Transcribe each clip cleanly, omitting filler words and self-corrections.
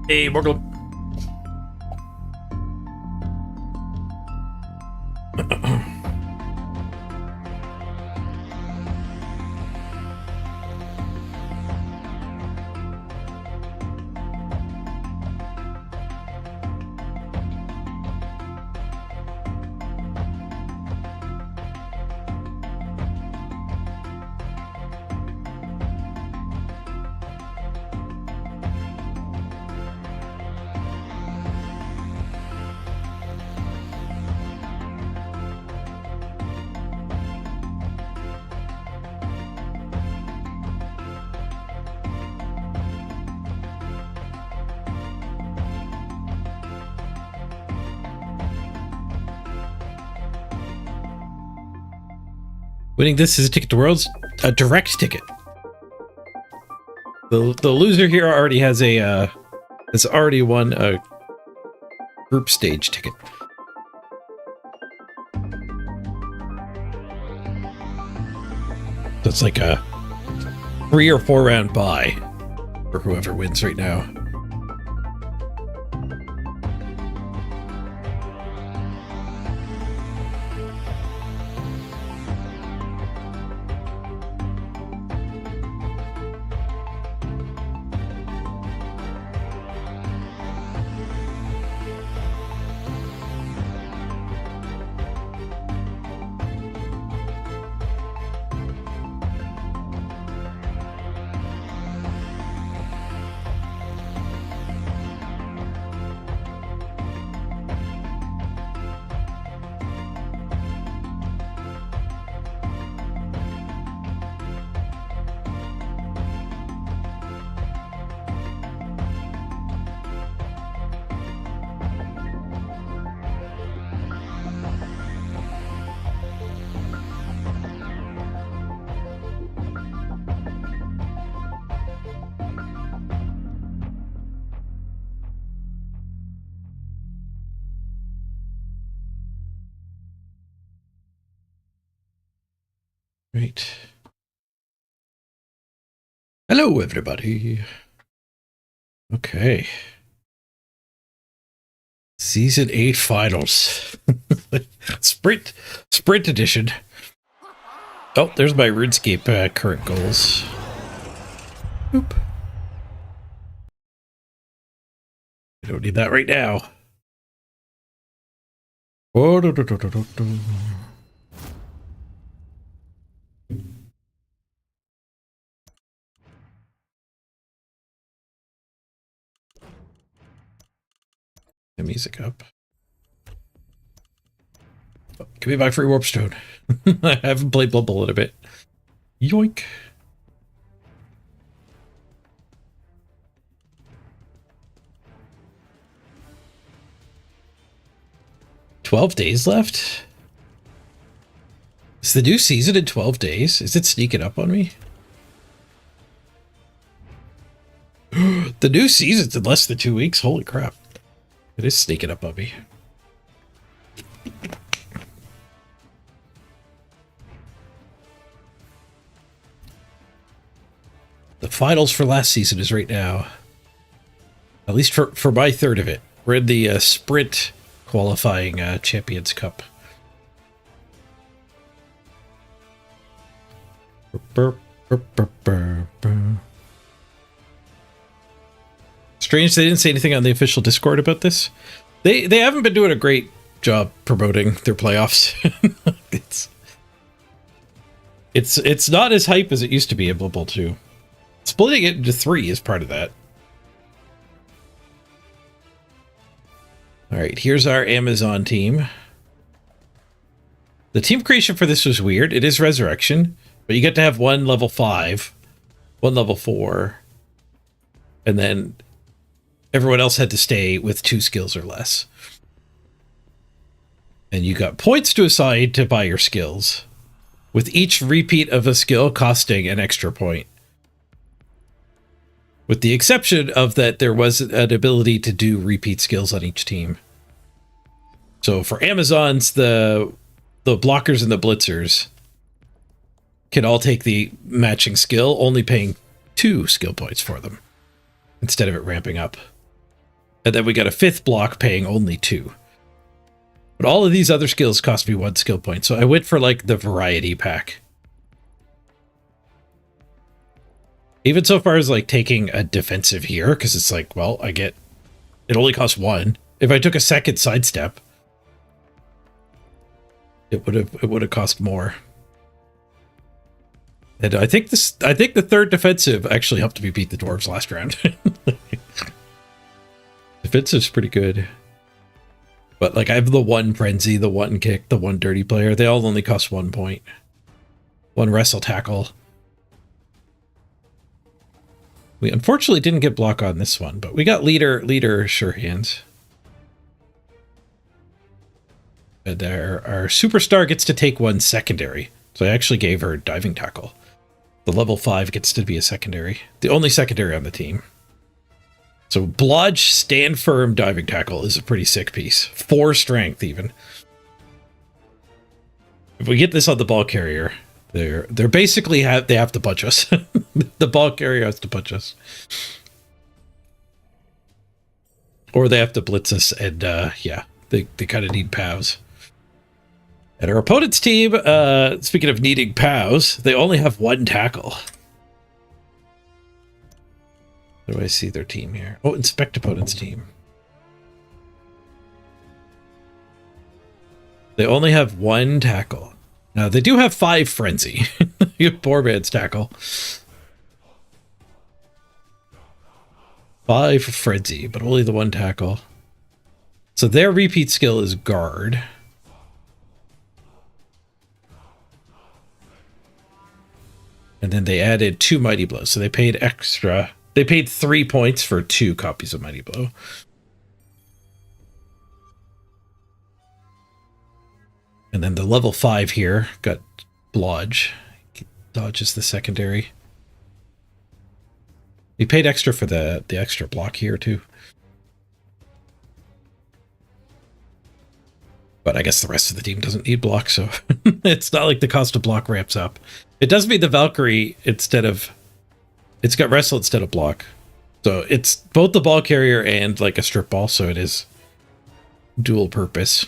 Hey, Morgul. Winning this is a ticket to Worlds, a direct ticket. The loser here already has a has already won a group stage ticket. So it's like a 3 or 4 round bye for whoever wins right now. Right. Hello, everybody. Okay. Season 8 finals. Sprint edition. Oh, there's my RuneScape current goals. Oop. I don't need that right now. Oh, the music up. Oh, give me my free warp stone. I haven't played Blood Bowl in a bit. Yoink. $12 days left? Is the new season in 12 days? Is it sneaking up on me? The new season's in less than 2 weeks? Holy crap. It is sneaking up on me. The finals for last season is right now. At least for my third of it. We're in the sprint qualifying Champions Cup. Strange they didn't say anything on the official Discord about this. They haven't been doing a great job promoting their playoffs. It's not as hype as it used to be in Blood Bowl 2. Splitting it into 3 is part of that. Alright, here's our Amazon team. The team creation for this was weird. It is Resurrection, but you get to have 1 level 5, 1 level 4, and then everyone else had to stay with 2 skills or less. And you got points to assign to buy your skills, with each repeat of a skill costing an extra point. With the exception of that there was an ability to do repeat skills on each team. So for Amazons, the blockers and the blitzers can all take the matching skill, only paying 2 skill points for them, instead of it ramping up. And then we got a 5th block paying only 2. But all of these other skills cost me 1 skill point, so I went for like the variety pack. Even so far as like taking a defensive here, because it's like, well, it only costs 1. If I took a 2nd sidestep, it would have cost more. And I think the 3rd defensive actually helped me beat the dwarves last round. Defensive's pretty good. But like I have the 1 frenzy, the 1 kick, the 1 dirty player. They all only cost 1 point. 1 wrestle tackle. We unfortunately didn't get block on this one, but we got leader sure hands. And our superstar gets to take 1 secondary. So I actually gave her diving tackle. The level 5 gets to be a secondary. The only secondary on the team. So Blodge Stand Firm diving tackle is a pretty sick piece. 4 strength even. If we get this on the ball carrier, they're basically they have to punch us. The ball carrier has to punch us. Or they have to blitz us, and yeah, they kind of need POWs. And our opponent's team, speaking of needing POWs, they only have 1 tackle. Where do I see their team here? Oh, inspect opponent's team. They only have 1 tackle. Now, they do have 5 frenzy. You have poor man's tackle. 5 frenzy, but only the 1 tackle. So their repeat skill is guard. And then they added 2 mighty blows, so they paid extra. They paid 3 points for 2 copies of mighty blow. And then the level 5 here got Blodge. Dodges the secondary. We paid extra for the extra block here too. But I guess the rest of the team doesn't need block, so it's not like the cost of block ramps up. It does mean the Valkyrie instead of... It's got wrestle instead of block. So it's both the ball carrier and like a strip ball, so it is dual purpose.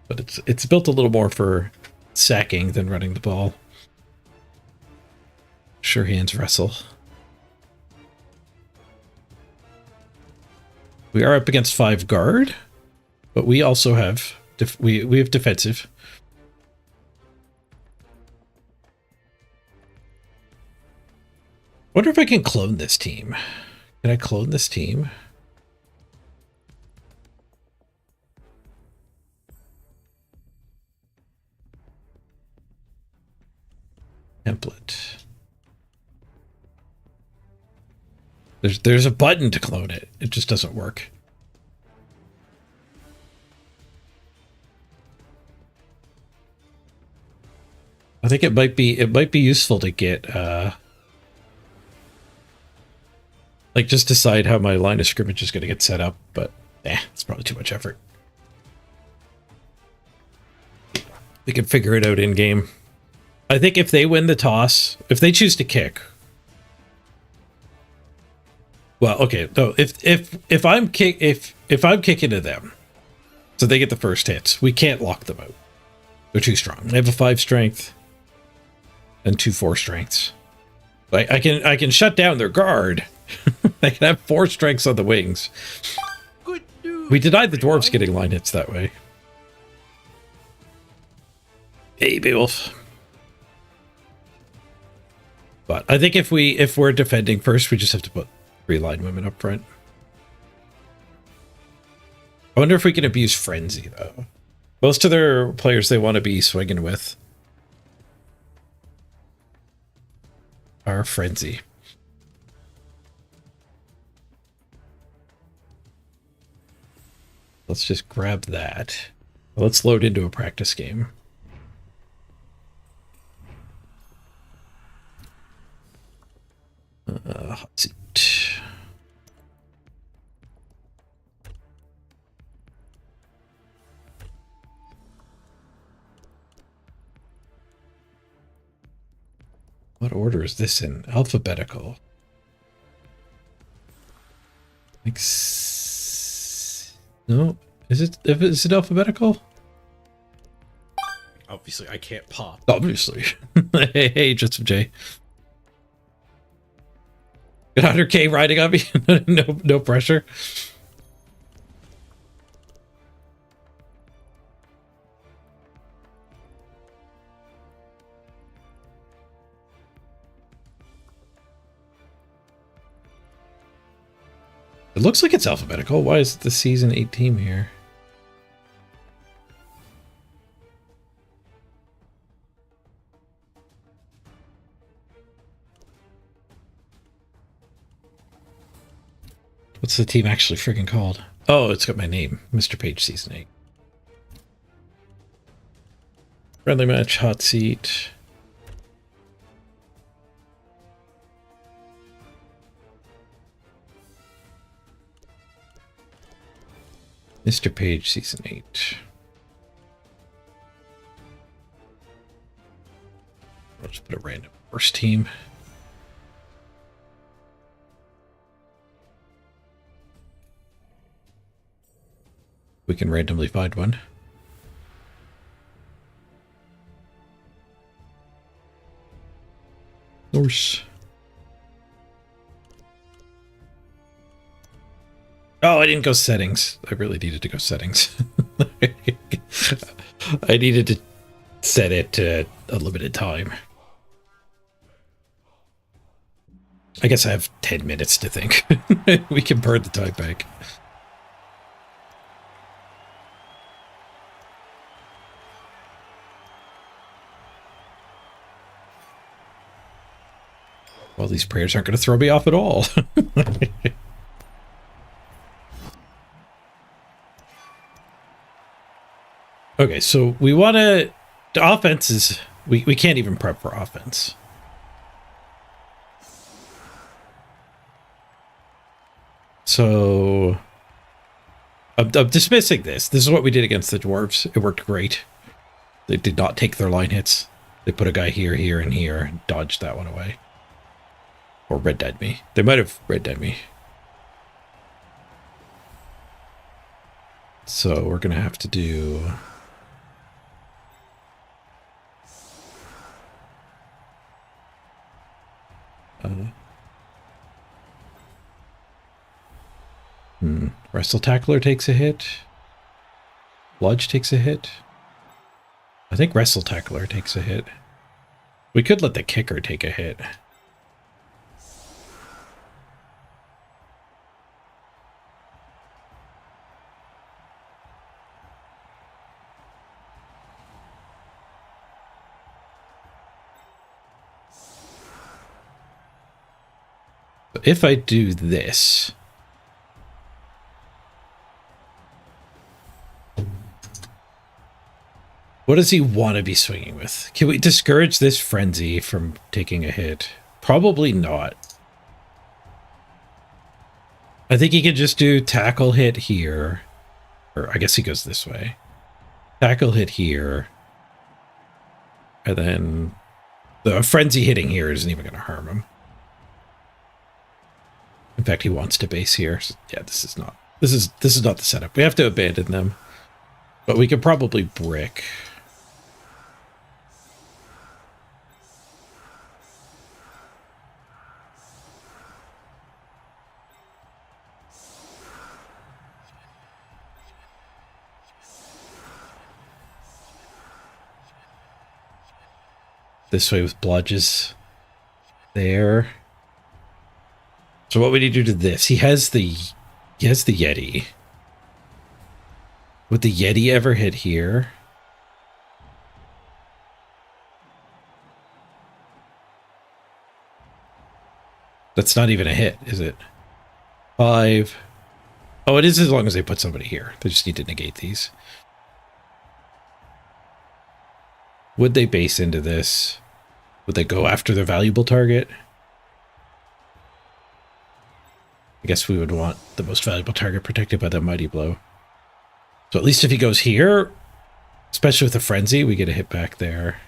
But it's built a little more for sacking than running the ball. Sure hands wrestle. We are up against 5 guard, but we also have we have defensive. Wonder if I can clone this team. Can I clone this team? Template. There's a button to clone it. It just doesn't work. I think it might be useful to get like just decide how my line of scrimmage is going to get set up, but it's probably too much effort. We can figure it out in game. I think if they win the toss, if they choose to kick. Well, okay, no, if I'm kicking to them, so they get the first hits, we can't lock them out. They're too strong. They have a 5 strength and 2 4 strengths. Like I can shut down their guard. They can have 4 strengths on the wings. We denied the dwarves getting line hits that way. Hey, Beowulf. But I think if we're defending first, we just have to put 3 line women up front. I wonder if we can abuse frenzy though. Most of their players they want to be swinging with are frenzy. Let's just grab that. Let's load into a practice game. Hot seat. What order is this in? Alphabetical. Like No. Is it alphabetical? Obviously, I can't pop. Obviously. Hey, Joseph J. Got 100K riding on me? No pressure. It looks like it's alphabetical. Why is the season 8 team here? What's the team actually freaking called? Oh, it's got my name. Mr. Page Season 8. Friendly match, hot seat. Mr. Page Season 8. I'll just put a random worst team. We can randomly find one. Norse. Oh, I didn't go settings. I really needed to go settings. I needed to set it to a limited time. I guess I have 10 minutes to think. We can burn the time back. Well, these prayers aren't going to throw me off at all. Okay, so we want to... The offense is... We can't even prep for offense. So... I'm dismissing this. This is what we did against the dwarves. It worked great. They did not take their line hits. They put a guy here, here, and here, and dodged that one away. Or red dead me. They might have red dead me. So we're going to have to do... Wrestle Tackler takes a hit. Bludge takes a hit. I think Wrestle Tackler takes a hit. We could let the kicker take a hit. But if I do this... What does he want to be swinging with? Can we discourage this frenzy from taking a hit? Probably not. I think he could just do tackle hit here. Or I guess he goes this way. Tackle hit here. And then the frenzy hitting here isn't even going to harm him. In fact, he wants to base here. So yeah, this is not the setup. We have to abandon them. But we could probably brick. This way with bludges there. So what would he do to this? He has the Yeti. Would the Yeti ever hit here? That's not even a hit, is it? 5. Oh, it is as long as they put somebody here. They just need to negate these. Would they base into this? Would they go after their valuable target? I guess we would want the most valuable target protected by the mighty blow. So at least if he goes here, especially with the frenzy, we get a hit back there.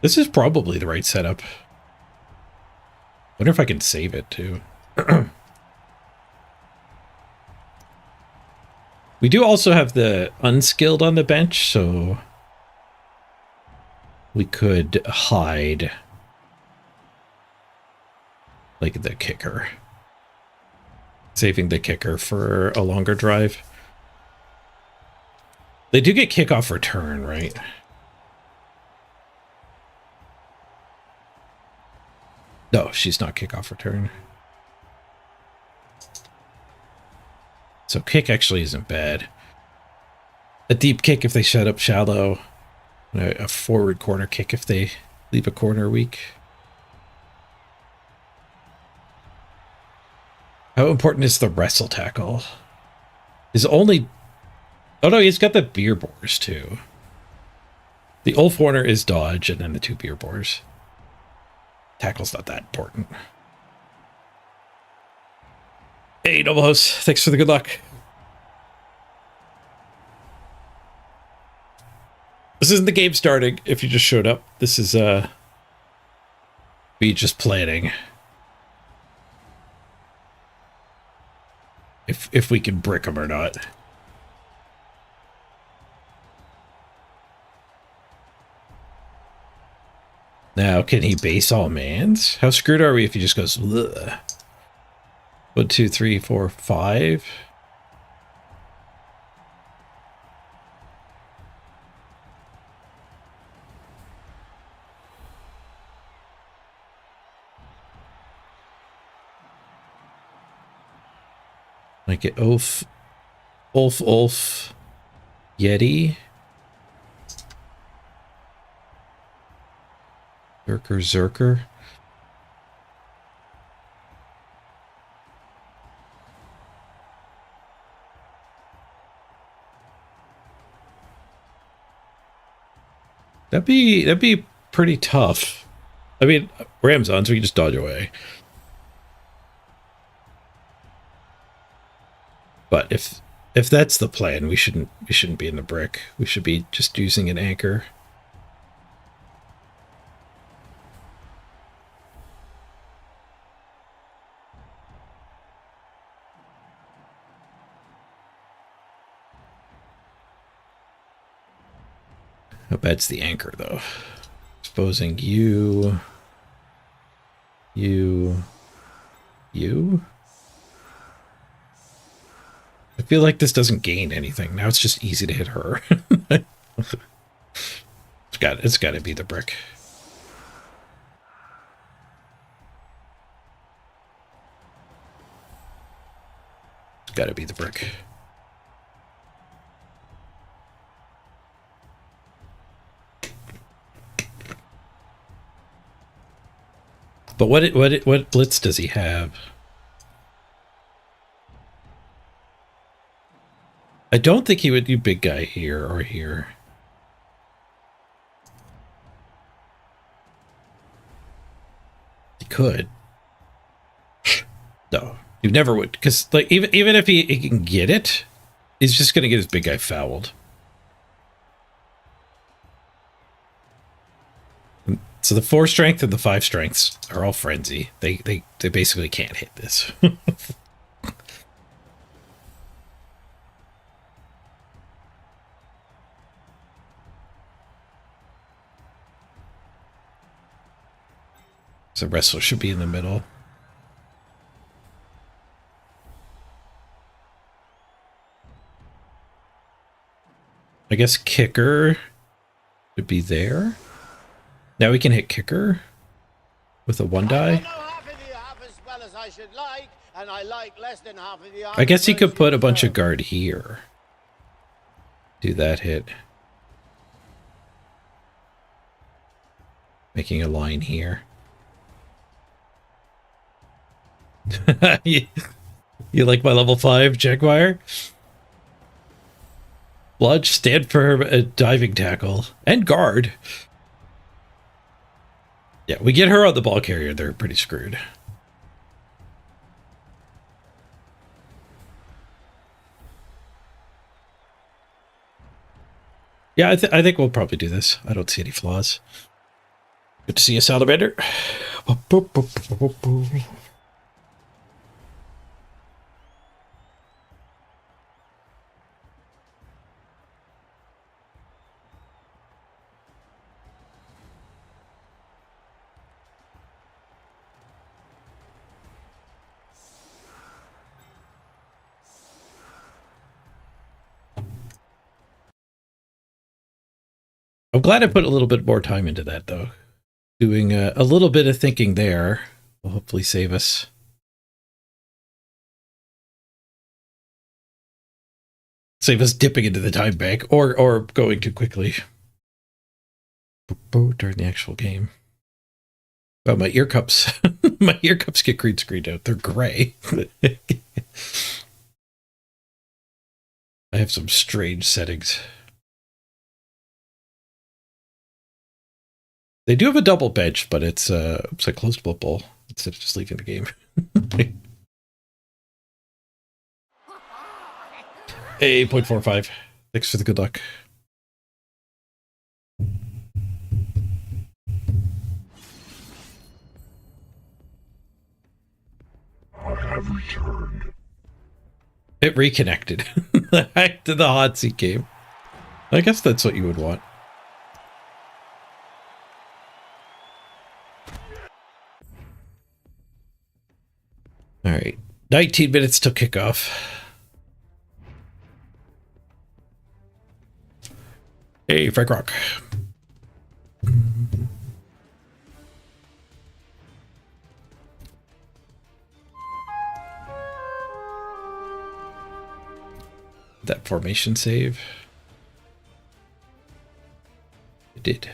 This is probably the right setup. Wonder if I can save it too. We do also have the unskilled on the bench, so we could hide like the kicker. Saving the kicker for a longer drive. They do get kickoff return, right? No, she's not kickoff return. So kick actually isn't bad. A deep kick if they shut up shallow. A forward corner kick if they leave a corner weak. How important is the wrestle tackle? Is only... Oh no, he's got the beer bores too. The Ulf Warner is dodge and then the 2 beer bores. Tackle's not that important. Hey, Noble Host, thanks for the good luck. This isn't the game starting if you just showed up. This is me just planning. If we can brick them or not. Now, can he base all mans? How screwed are we if he just goes, ugh. 1, 2, 3, 4, 5. Like get Ulf, Yeti. Zerker. That'd be pretty tough. I mean, Ram's on, so we can just dodge away. But if that's the plan, we shouldn't be in the brick. We should be just using an anchor. How bad's the anchor, though? Exposing you. I feel like this doesn't gain anything. Now it's just easy to hit her. It's got to be the brick. It's got to be the brick. But what blitz does he have? I don't think he would do big guy here or here. He could. No, you never would, because like even if he can get it, he's just gonna get his big guy fouled. So the 4 strength and the 5 strengths are all frenzy. They basically can't hit this. So wrestler should be in the middle. I guess kicker would be there. Now we can hit kicker with a 1 die. I guess he could put a bunch of guard here. Do that hit. Making a line here. You like my level 5 Jaguar? Bludge, stand for a diving tackle and guard. Yeah, we get her on the ball carrier, they're pretty screwed. Yeah, I think we'll probably do this. I don't see any flaws. Good to see you, Salamander. I'm glad I put a little bit more time into that, though. Doing a little bit of thinking there will hopefully save us. Save us dipping into the time bank or going too quickly. During the actual game. Oh, my ear cups. My ear cups get green screened out. They're gray. I have some strange settings. They do have a double bench, but it's a closed bubble instead of just leaving the game. Hey, 0.45. Thanks for the good luck. I have returned. It reconnected back to the hot seat game. I guess that's what you would want. All right, 19 minutes till kickoff. Hey, Frank Rock. That formation save. It did.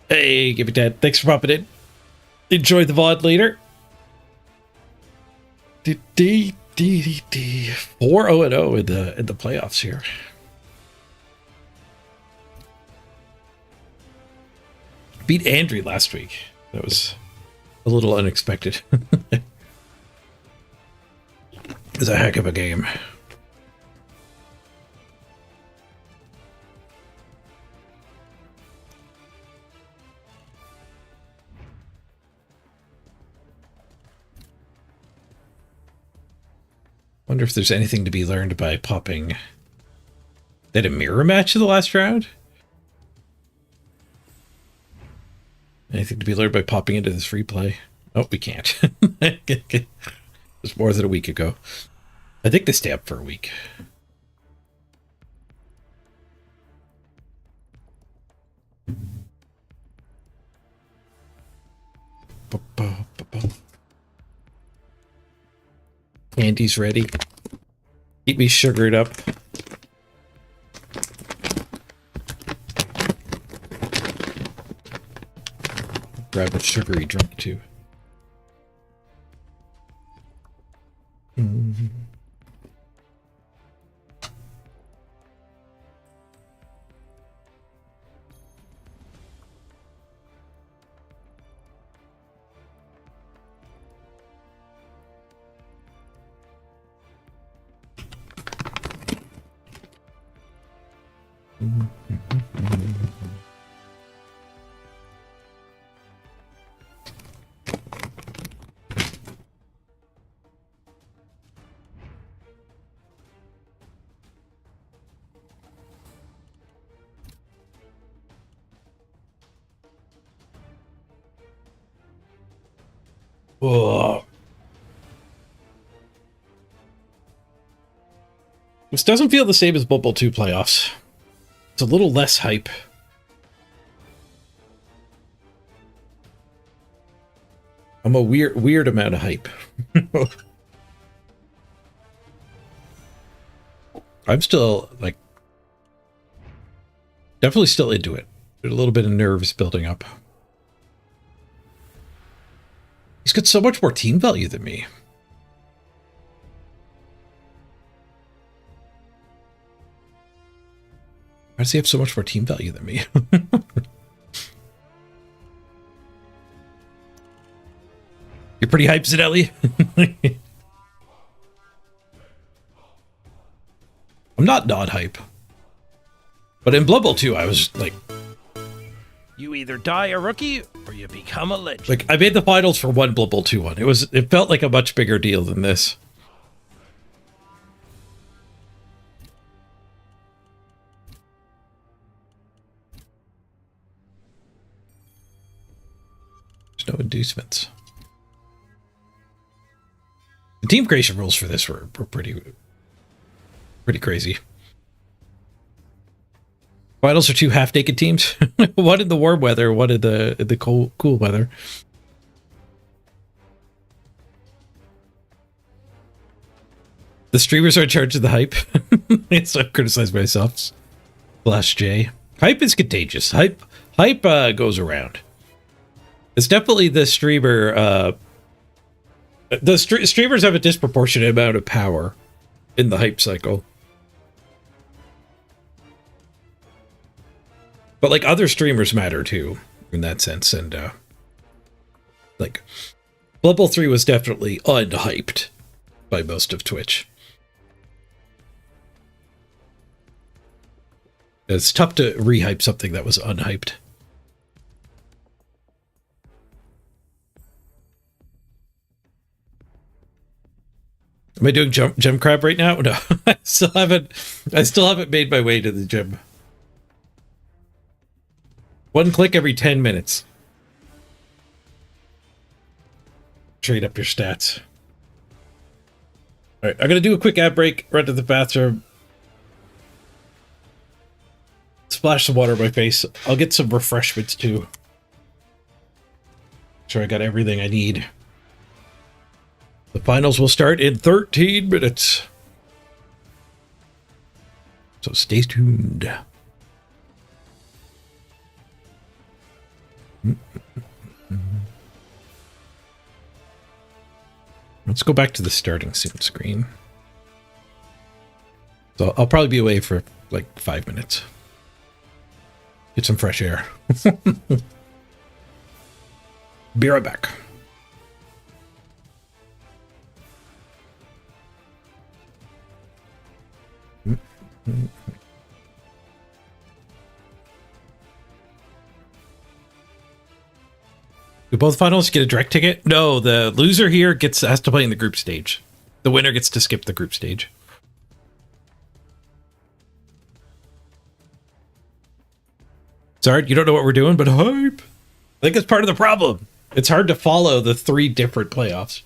Hey, give it that. Thanks for popping in. Enjoy the VOD later. 4-0-0 in the playoffs here. Beat Andrew last week. That was a little unexpected. It was a heck of a game. Wonder if there's anything to be learned by popping. They had a mirror match in the last round? Anything to be learned by popping into this replay? Oh, we can't. It was more than a week ago. I think they stay up for a week. Andy's ready. Keep me sugared up. Grab a sugary drink too. Mm-hmm. Whoa. This doesn't feel the same as Bubble 2 playoffs. It's a little less hype. I'm a weird amount of hype. I'm still, like, definitely still into it. There's a little bit of nerves building up. He's got so much more team value than me. Why does he have so much more team value than me? You're pretty hyped, Zinelli. I'm not hype. But in Blood Bowl 2, I was like... You either die a rookie, or you become a legend. Like, I made the finals for one Blood Bowl 2 one. It felt like a much bigger deal than this. inducements. The team creation rules for this were pretty crazy. Finals are 2 half-naked teams. One in the warm weather, one in the cool weather. The streamers are in charge of the hype. So I've criticized myself. Slash J. Hype is contagious. Hype goes around. It's definitely the streamer. Streamers have a disproportionate amount of power in the hype cycle. But like other streamers matter too, in that sense. And like Blood Bowl 3 was definitely unhyped by most of Twitch. It's tough to rehype something that was unhyped. Am I doing gem crab right now? No, I still haven't made my way to the gym. 1 click every 10 minutes. Trade up your stats. All right, I'm gonna do a quick ad break. Run to the bathroom. Splash some water on my face. I'll get some refreshments too. Sure, I got everything I need. The finals will start in 13 minutes. So stay tuned. Let's go back to the starting soon screen. So I'll probably be away for like 5 minutes. Get some fresh air. Be right back. Do both finals get a direct ticket? No, the loser here has to play in the group stage. The winner gets to skip the group stage. Sorry, you don't know what we're doing, but hype. I think it's part of the problem. It's hard to follow the 3 different playoffs.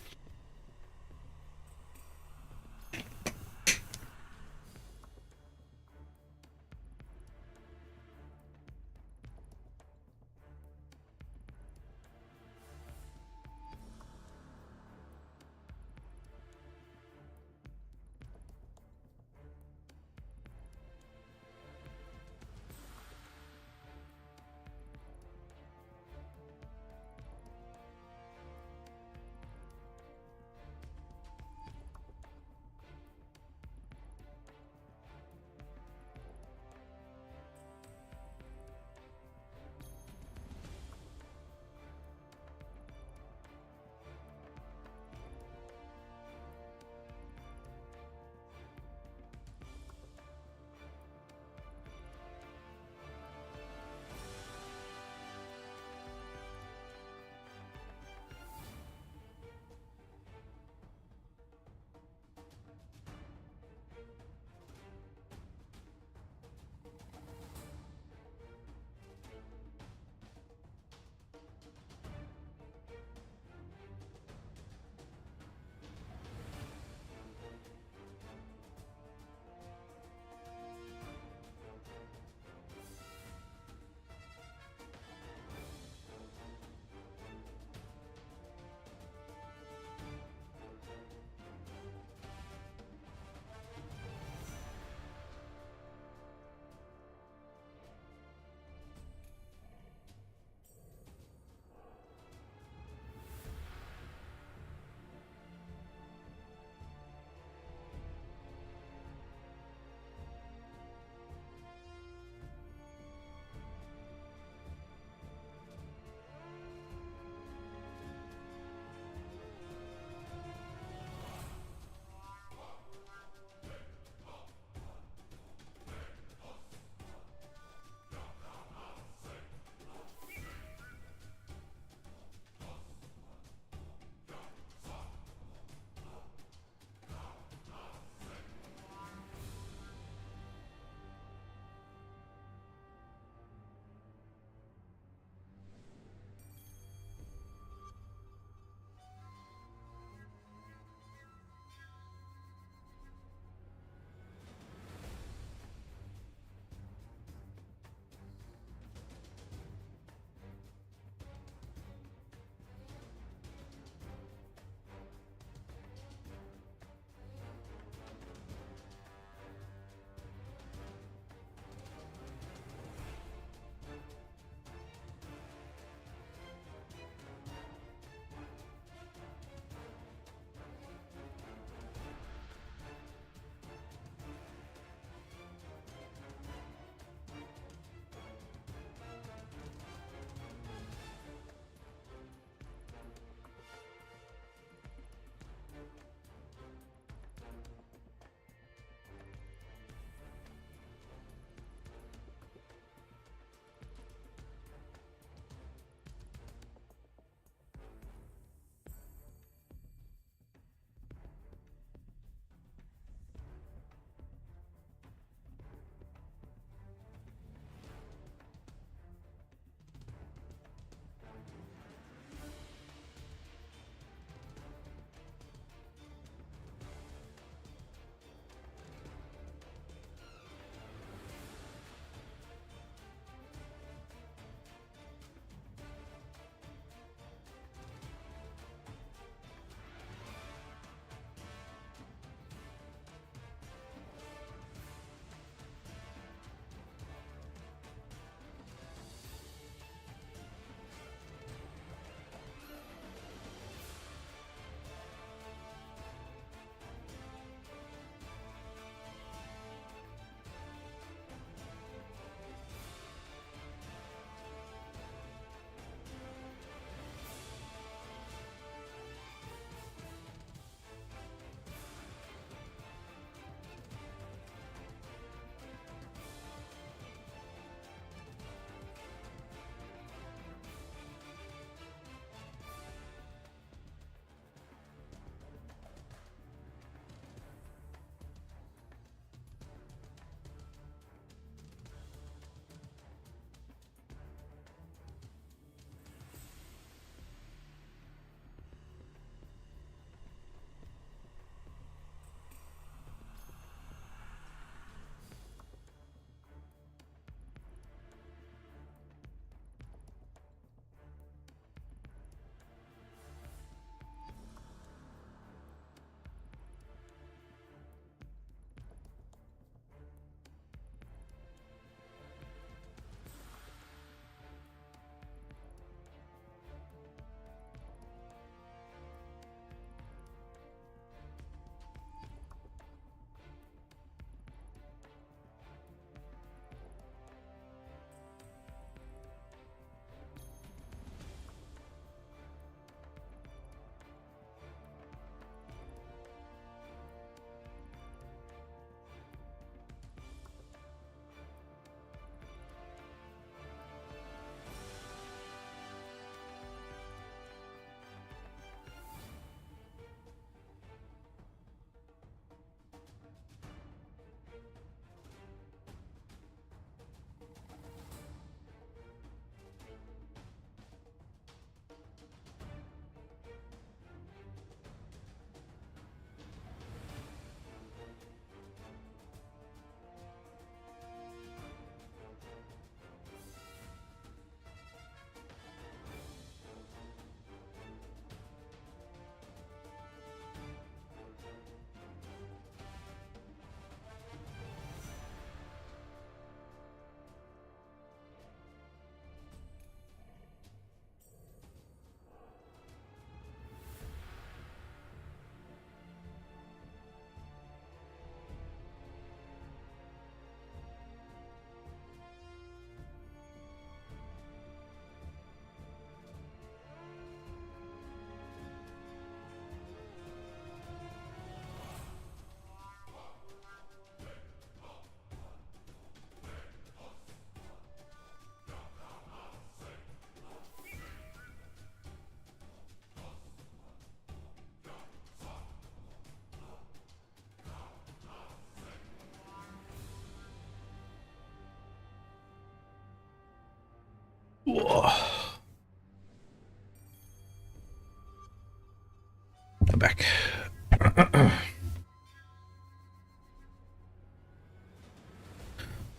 back.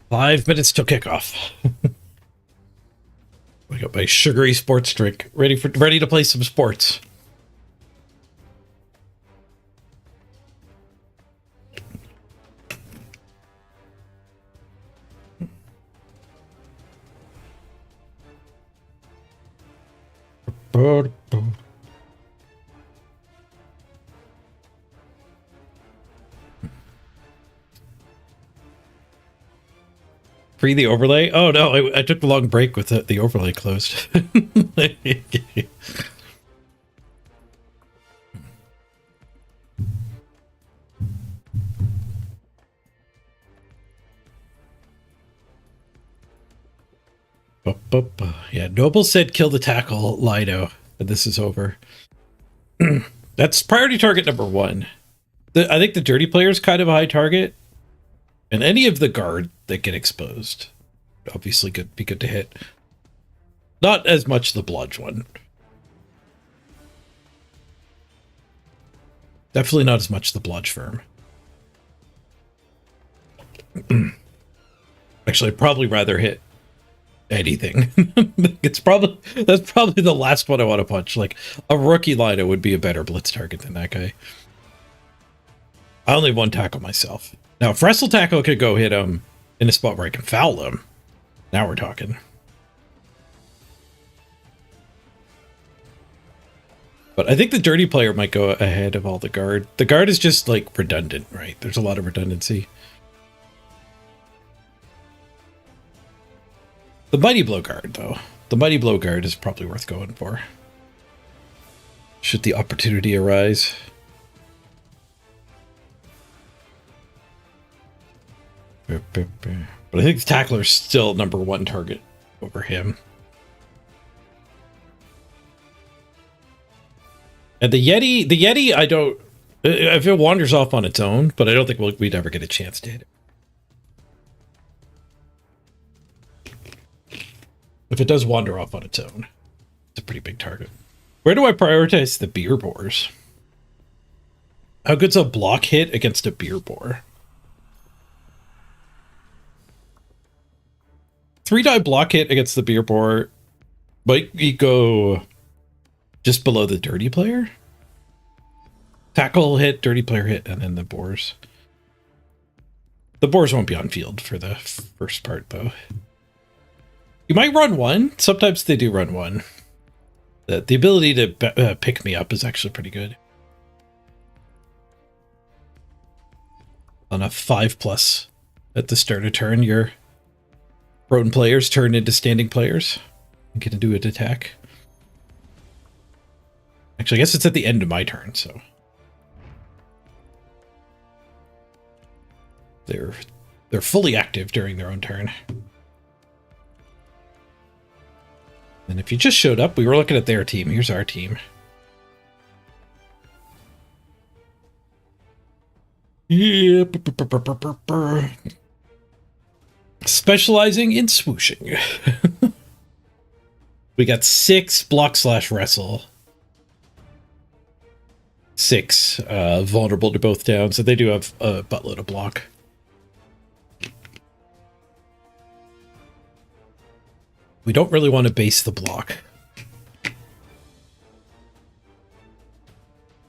5 minutes till kickoff. I got my sugary sports drink ready to play some sports. Free the overlay? Oh no, I took a long break with the overlay closed. Yeah, Noble said kill the tackle, Lido, but this is over. That's priority target number 1. I think the dirty player is kind of a high target. And any of the guard that get exposed, obviously be good to hit. Not as much the bludge one. Definitely not as much the bludge firm. Actually, I'd probably rather hit anything. That's probably the last one I want to punch. Like a rookie Lido would be a better blitz target than that guy. I only have 1 tackle myself. Now, if Wrestle Tackle could go hit him in a spot where I can foul him, now we're talking. But I think the dirty player might go ahead of all the guard. The guard is just, like, redundant, right? There's a lot of redundancy. The Mighty Blow guard, though. The Mighty Blow guard is probably worth going for. Should the opportunity arise. But I think the tackler's still number 1 target over him. And the Yeti, I don't... If it wanders off on its own, but I don't think we'd ever get a chance to hit it. If it does wander off on its own, it's a pretty big target. Where do I prioritize the beer boars? How good's a block hit against a beer boar? 3-die block hit against the beer boar. Might we go just below the dirty player? Tackle hit, dirty player hit, and then the boars. The boars won't be on field for the first part, though. You might run 1. Sometimes they do run 1. The ability to pick me up is actually pretty good. On a 5+ at the start of turn, your prone players turn into standing players and get to do an attack. Actually, I guess it's at the end of my turn, so they're fully active during their own turn. And if you just showed up, we were looking at their team. Here's our team. Yeah. Specializing in swooshing. We got 6 block/wrestle. 6 vulnerable to both downs, so they do have a buttload of block. We don't really want to base the block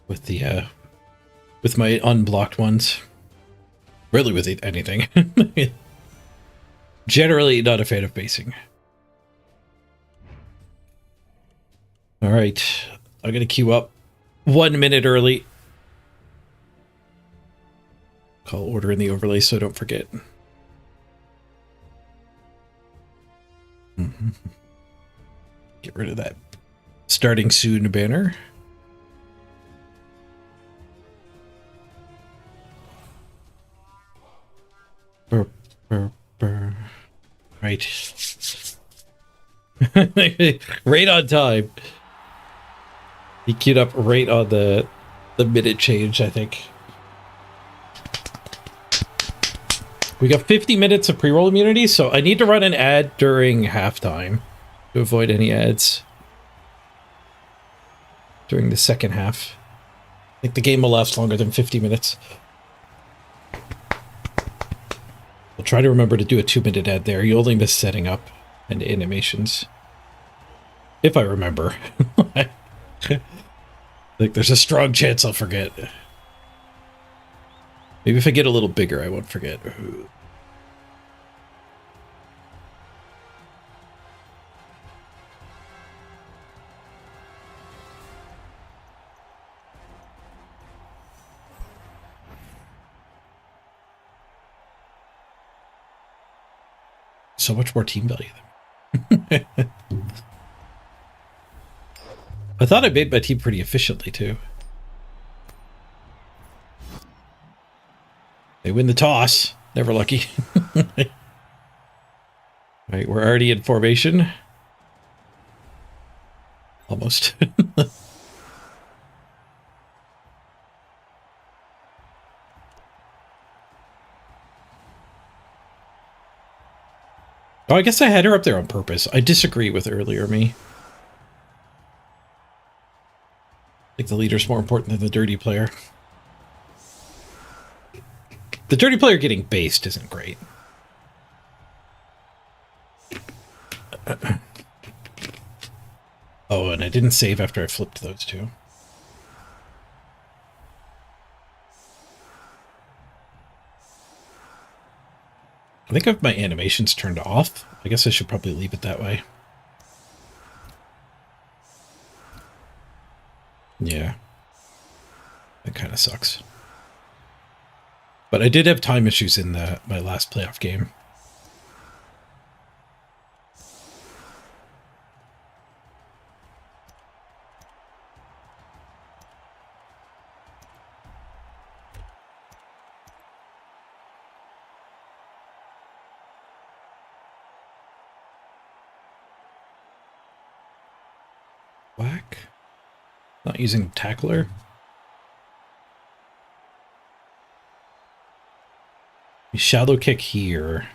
with the with my unblocked ones. Really with anything. Generally not a fan of basing. All right, I'm gonna queue up 1 minute early. Call order in the overlay so I don't forget. Get rid of that starting soon banner. Burr, burr, burr. Right. Right on time. He queued up right on the minute change, I think. We got 50 minutes of pre-roll immunity, so I need to run an ad during halftime to avoid any ads during the second half. I think the game will last longer than 50 minutes. I'll try to remember to do a 2-minute ad there. You only miss setting up and animations. If I remember. I think there's a strong chance I'll forget. Maybe if I get a little bigger, I won't forget. So much more team value there. I thought I made my team pretty efficiently, too. They win the toss. Never lucky. Right, we're already in formation. Almost. Oh, I guess I had her up there on purpose. I disagree with earlier me. I think the leader's more important than the dirty player. The dirty player getting based isn't great. Oh, and I didn't save after I flipped those two. I think I have my animations turned off. I guess I should probably leave it that way. Yeah. That kind of sucks. But I did have time issues in my last playoff game. Whack. Not using tackler. You shallow kick here.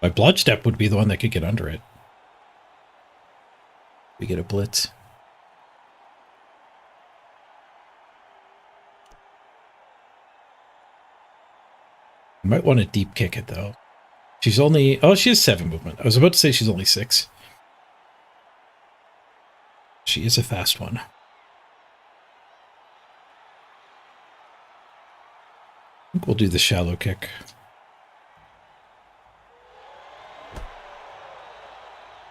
My bludge step would be the one that could get under it. We get a blitz. I might want to deep kick it though. She's only, oh, she has 7 movement. I was about to say she's only 6. She is a fast one. I think we'll do the shallow kick.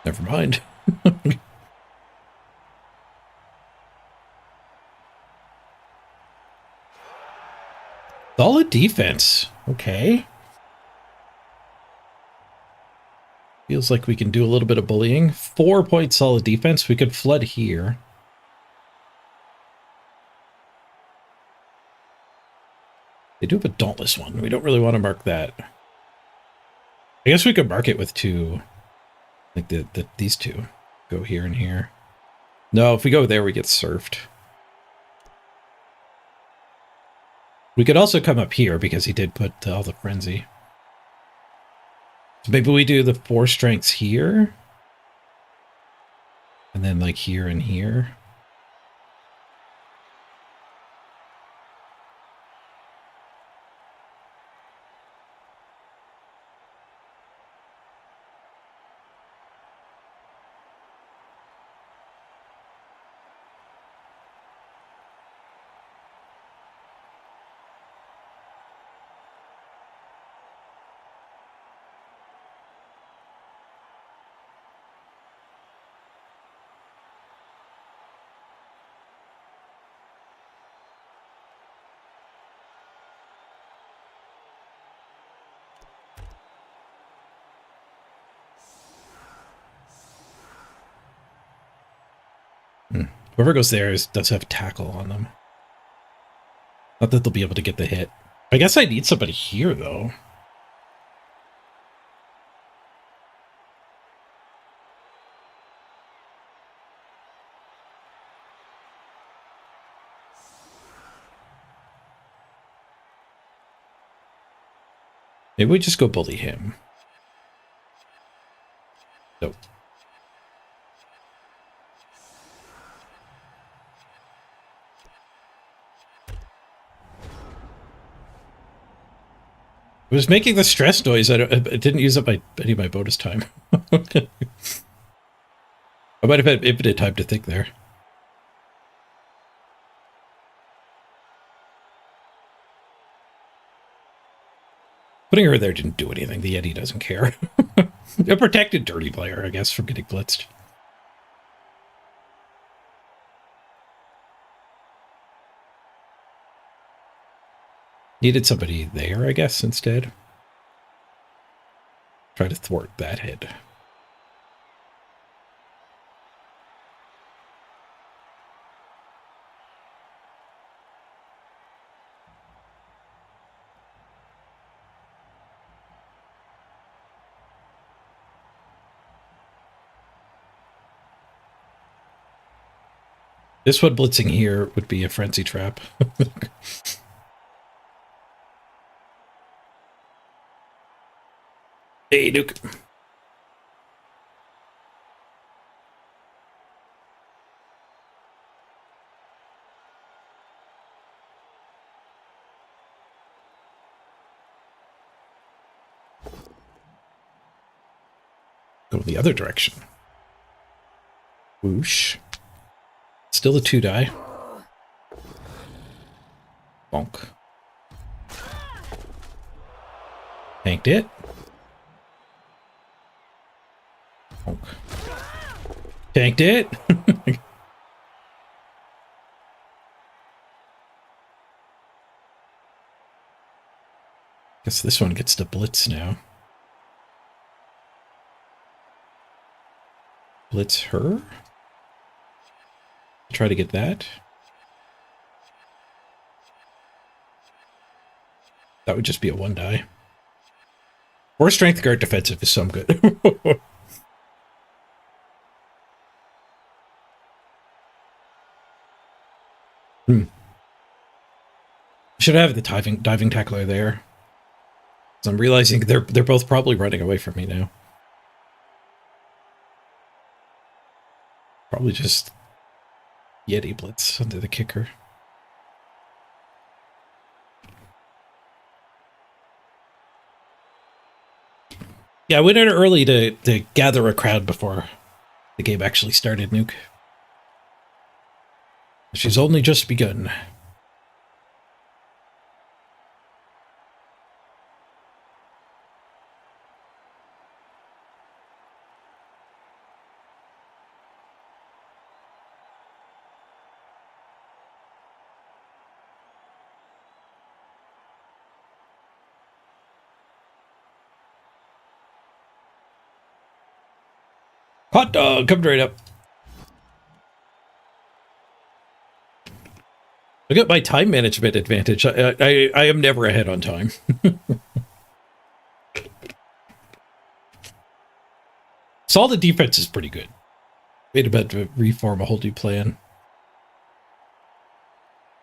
Never mind. Solid defense. Okay. Feels like we can do a little bit of bullying. 4-point solid defense. We could flood here. They do have a dauntless one. We don't really want to mark that. I guess we could mark it with 2. Like these 2. Go here and here. No, if we go there, we get surfed. We could also come up here because he did put all the frenzy. So maybe we do the 4 strengths here. And then like here and here. Whoever goes there does have tackle on them. Not that they'll be able to get the hit. I guess I need somebody here, though. Maybe we just go bully him. Nope. I was making the stress noise. It didn't use up any of my bonus time. I might have had infinite time to think there. Putting her there didn't do anything. The Yeti doesn't care. A protected dirty player, I guess, from getting blitzed. Needed somebody there, I guess, instead. Try to thwart that hit. This one blitzing here would be a frenzy trap. Hey, Duke. Go the other direction. Whoosh. Still a 2-die. Bonk. Tanked it. Bonk. Tanked it. Guess this one gets to blitz now. Blitz her. Try to get that. That would just be a 1-die. Or strength guard defensive is some good. Should have the diving tackler there. So I'm realizing they're both probably running away from me now. Probably just Yeti blitz under the kicker. Yeah, I went in early to gather a crowd before the game actually started, Nuke. She's only just begun. Hot dog, coming right up. Look at my time management advantage. I am never ahead on time. Solid defense is pretty good. Wait a bit to reform a whole new plan.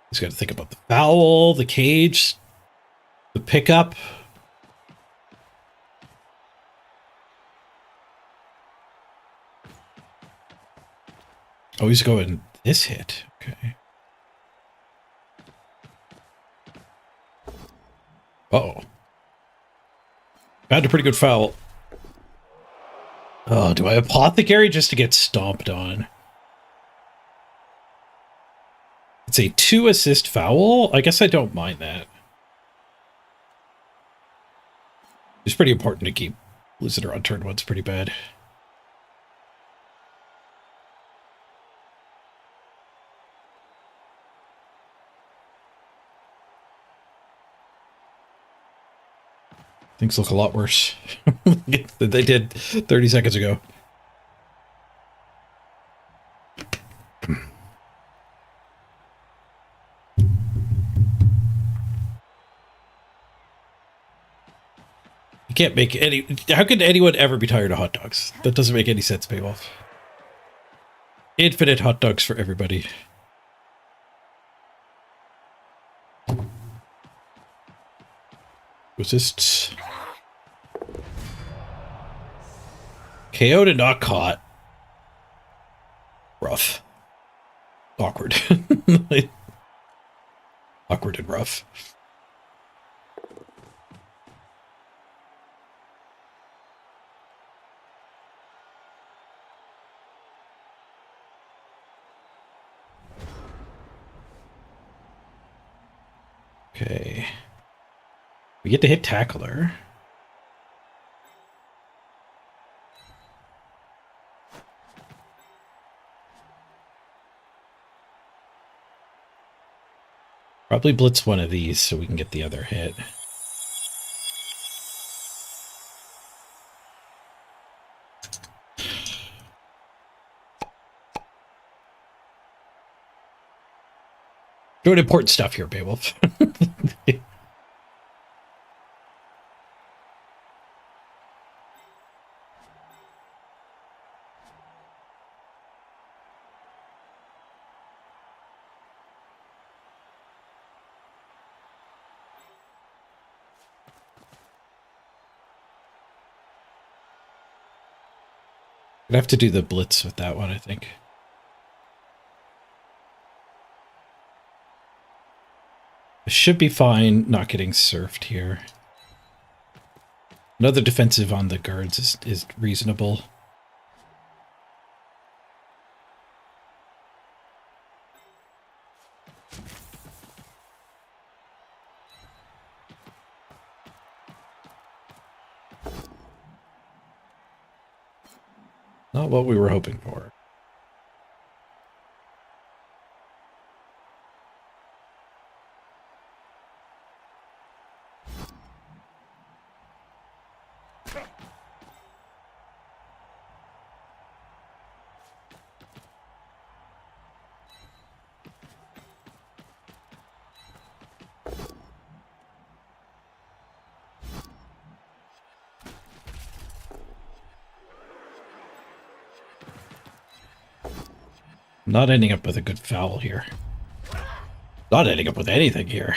He's got to think about the foul, the cage, the pickup. Oh, he's going this hit. Okay. Uh-oh. Found a pretty good foul. Oh, do I apothecary just to get stomped on? It's a 2-assist foul? I guess I don't mind that. It's pretty important to keep losing her on turn 1's pretty bad. Things look a lot worse than they did 30 seconds ago. You can't make any... How could anyone ever be tired of hot dogs? That doesn't make any sense, Payoff. Infinite hot dogs for everybody. Assists. KO'd and not caught. Rough. Awkward. Awkward and rough. Okay. We get to hit Tackler. Probably blitz one of these so we can get the other hit. Doing important stuff here, Beowulf. I'd have to do the blitz with that one, I think. I should be fine not getting surfed here. Another defensive on the guards is reasonable. Not what we were hoping for. Not ending up with a good foul here. Not ending up with anything here.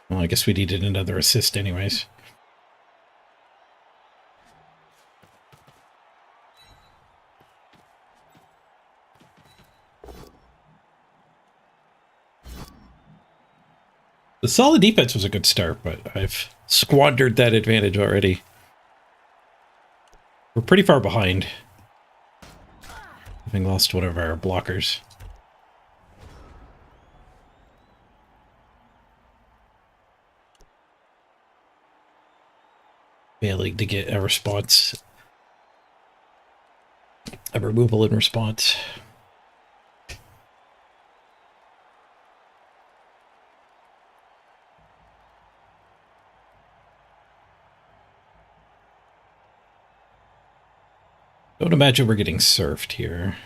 Well, I guess we needed another assist anyways. The solid defense was a good start, but I've squandered that advantage already. We're pretty far behind, having lost one of our blockers. Failing to get a response. A removal in response. Don't imagine we're getting surfed here.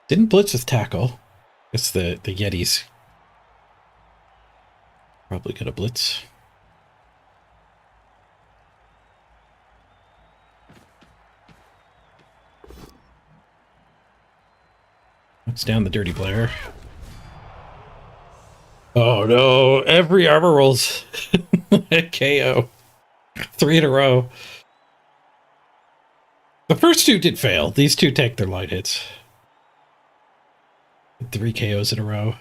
Didn't blitz with tackle. Guess the Yeti's probably gonna blitz. Let's down the dirty player. Oh no, every armor rolls a KO. 3 in a row. The first two did fail. These two take their light hits. 3 KOs in a row.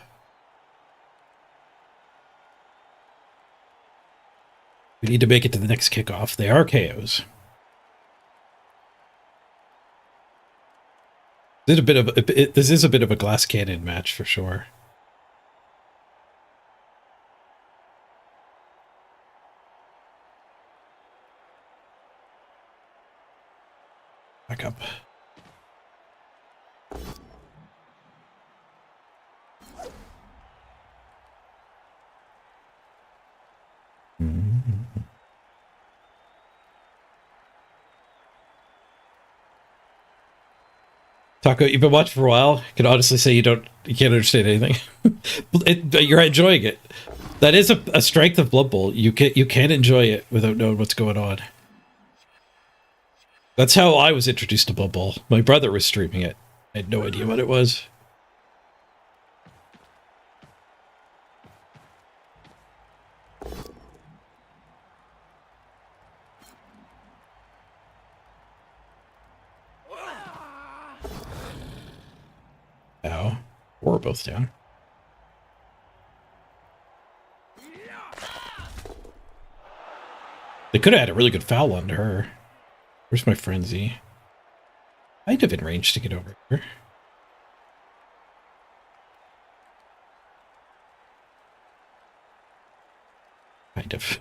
We need to make it to the next kickoff. They are KOs. This is a bit of a glass cannon match for sure. Back up. Taco, you've been watching for a while. I can honestly say you can't understand anything. You're enjoying it. That is a strength of Blood Bowl. You can enjoy it without knowing what's going on. That's how I was introduced to Blood Bowl. My brother was streaming it. I had no idea what it was. Ow. We're both down. They could have had a really good foul onto her. Where's my frenzy? I'd have been range to get over here. Kind of.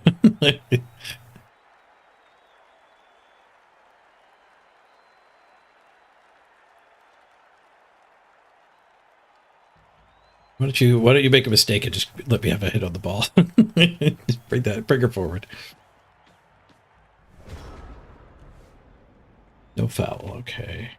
Why don't you make a mistake and just let me have a hit on the ball? Just bring her forward. No foul, okay.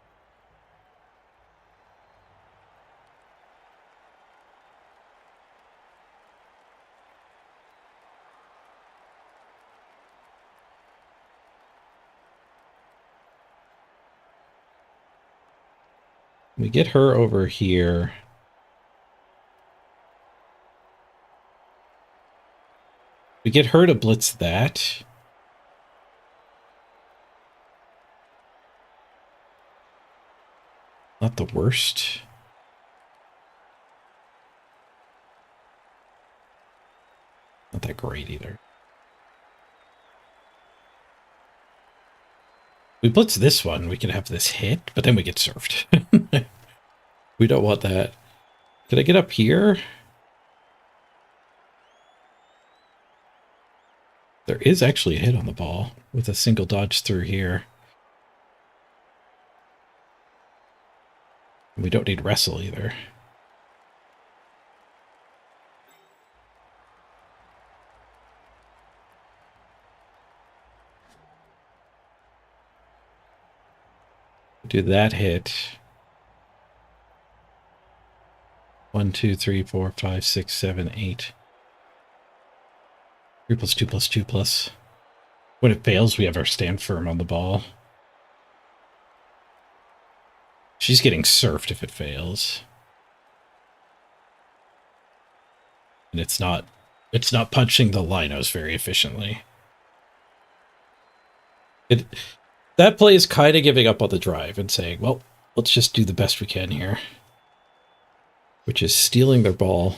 We get her over here. We get her to blitz that. Not the worst. Not that great either. We blitz this one, we can have this hit, but then we get served. We don't want that. Can I get up here? There is actually a hit on the ball with a single dodge through here. We don't need wrestle either. Do that hit. 1, 2, 3, 4, 5, 6, 7, 8. 3 plus 2 plus 2 plus. When it fails, we have our stand firm on the ball. She's getting surfed if it fails. And it's not punching the linos very efficiently. That play is kind of giving up on the drive and saying, well, let's just do the best we can here. Which is stealing their ball.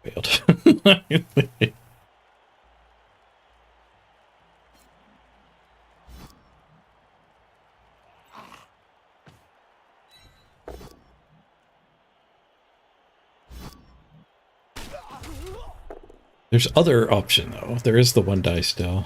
Failed. There's other option though. There is the 1 die still.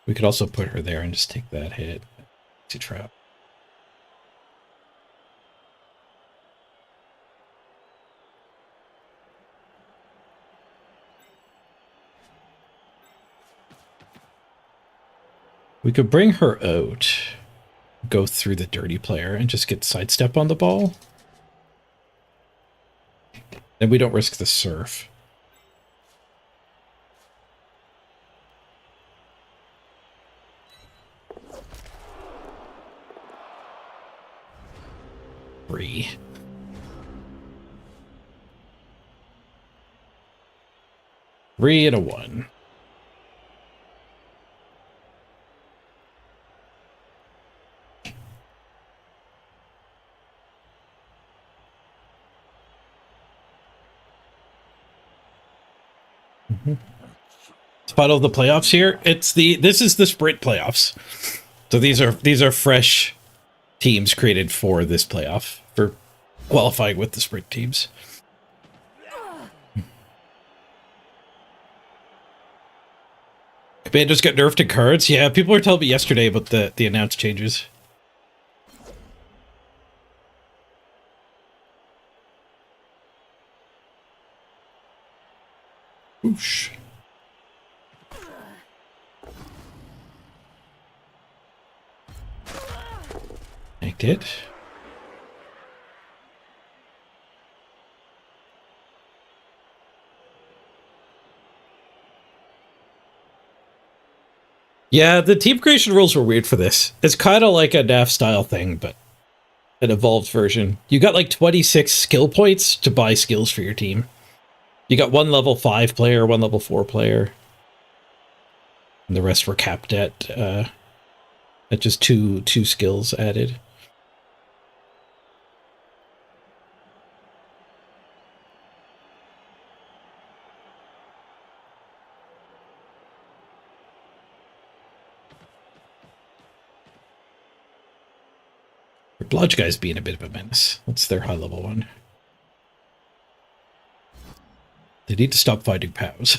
We could also put her there and just take that hit to trap. We could bring her out, go through the dirty player, and just get sidestep on the ball. Then we don't risk the surf. Three. Three and a 1. Final of the playoffs here. This is the sprint playoffs. So these are fresh teams created for this playoff, for qualifying with the sprint teams. Commandos got nerfed to cards. Yeah, people were telling me yesterday about the announced changes. Whoosh. I did. Yeah, the team creation rules were weird for this. It's kind of like a NAF style thing, but an evolved version. You got like 26 skill points to buy skills for your team. You got one level 5 player, one level 4 player. And the rest were capped at just two skills added. The Blodge guy's being a bit of a menace. That's their high level one. They need to stop fighting POWs.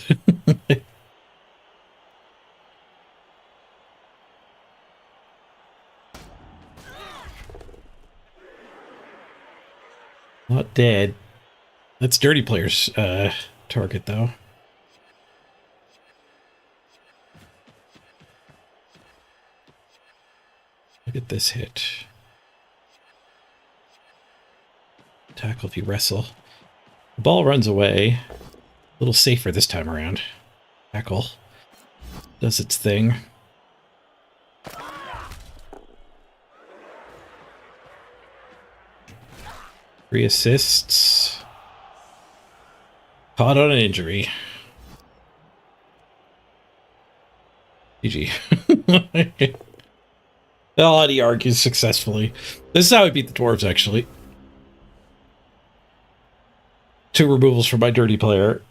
Not dead. That's Dirty Player's target, though. Look at this hit. Tackle if you wrestle. The ball runs away. A little safer this time around. Tackle does its thing. Three assists. Caught on an injury. GG. Oh, he argues successfully. This is how I beat the dwarves, actually. 2 removals for my Dirty Player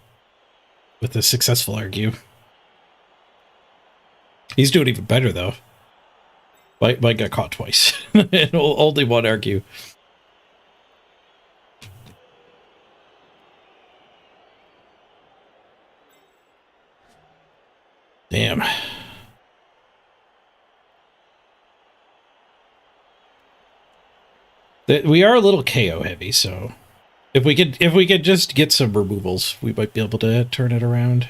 with a successful argue. He's doing even better, though. Mike got caught twice. And only 1 argue. Damn. We are a little KO heavy, so if we could just get some removals, we might be able to turn it around.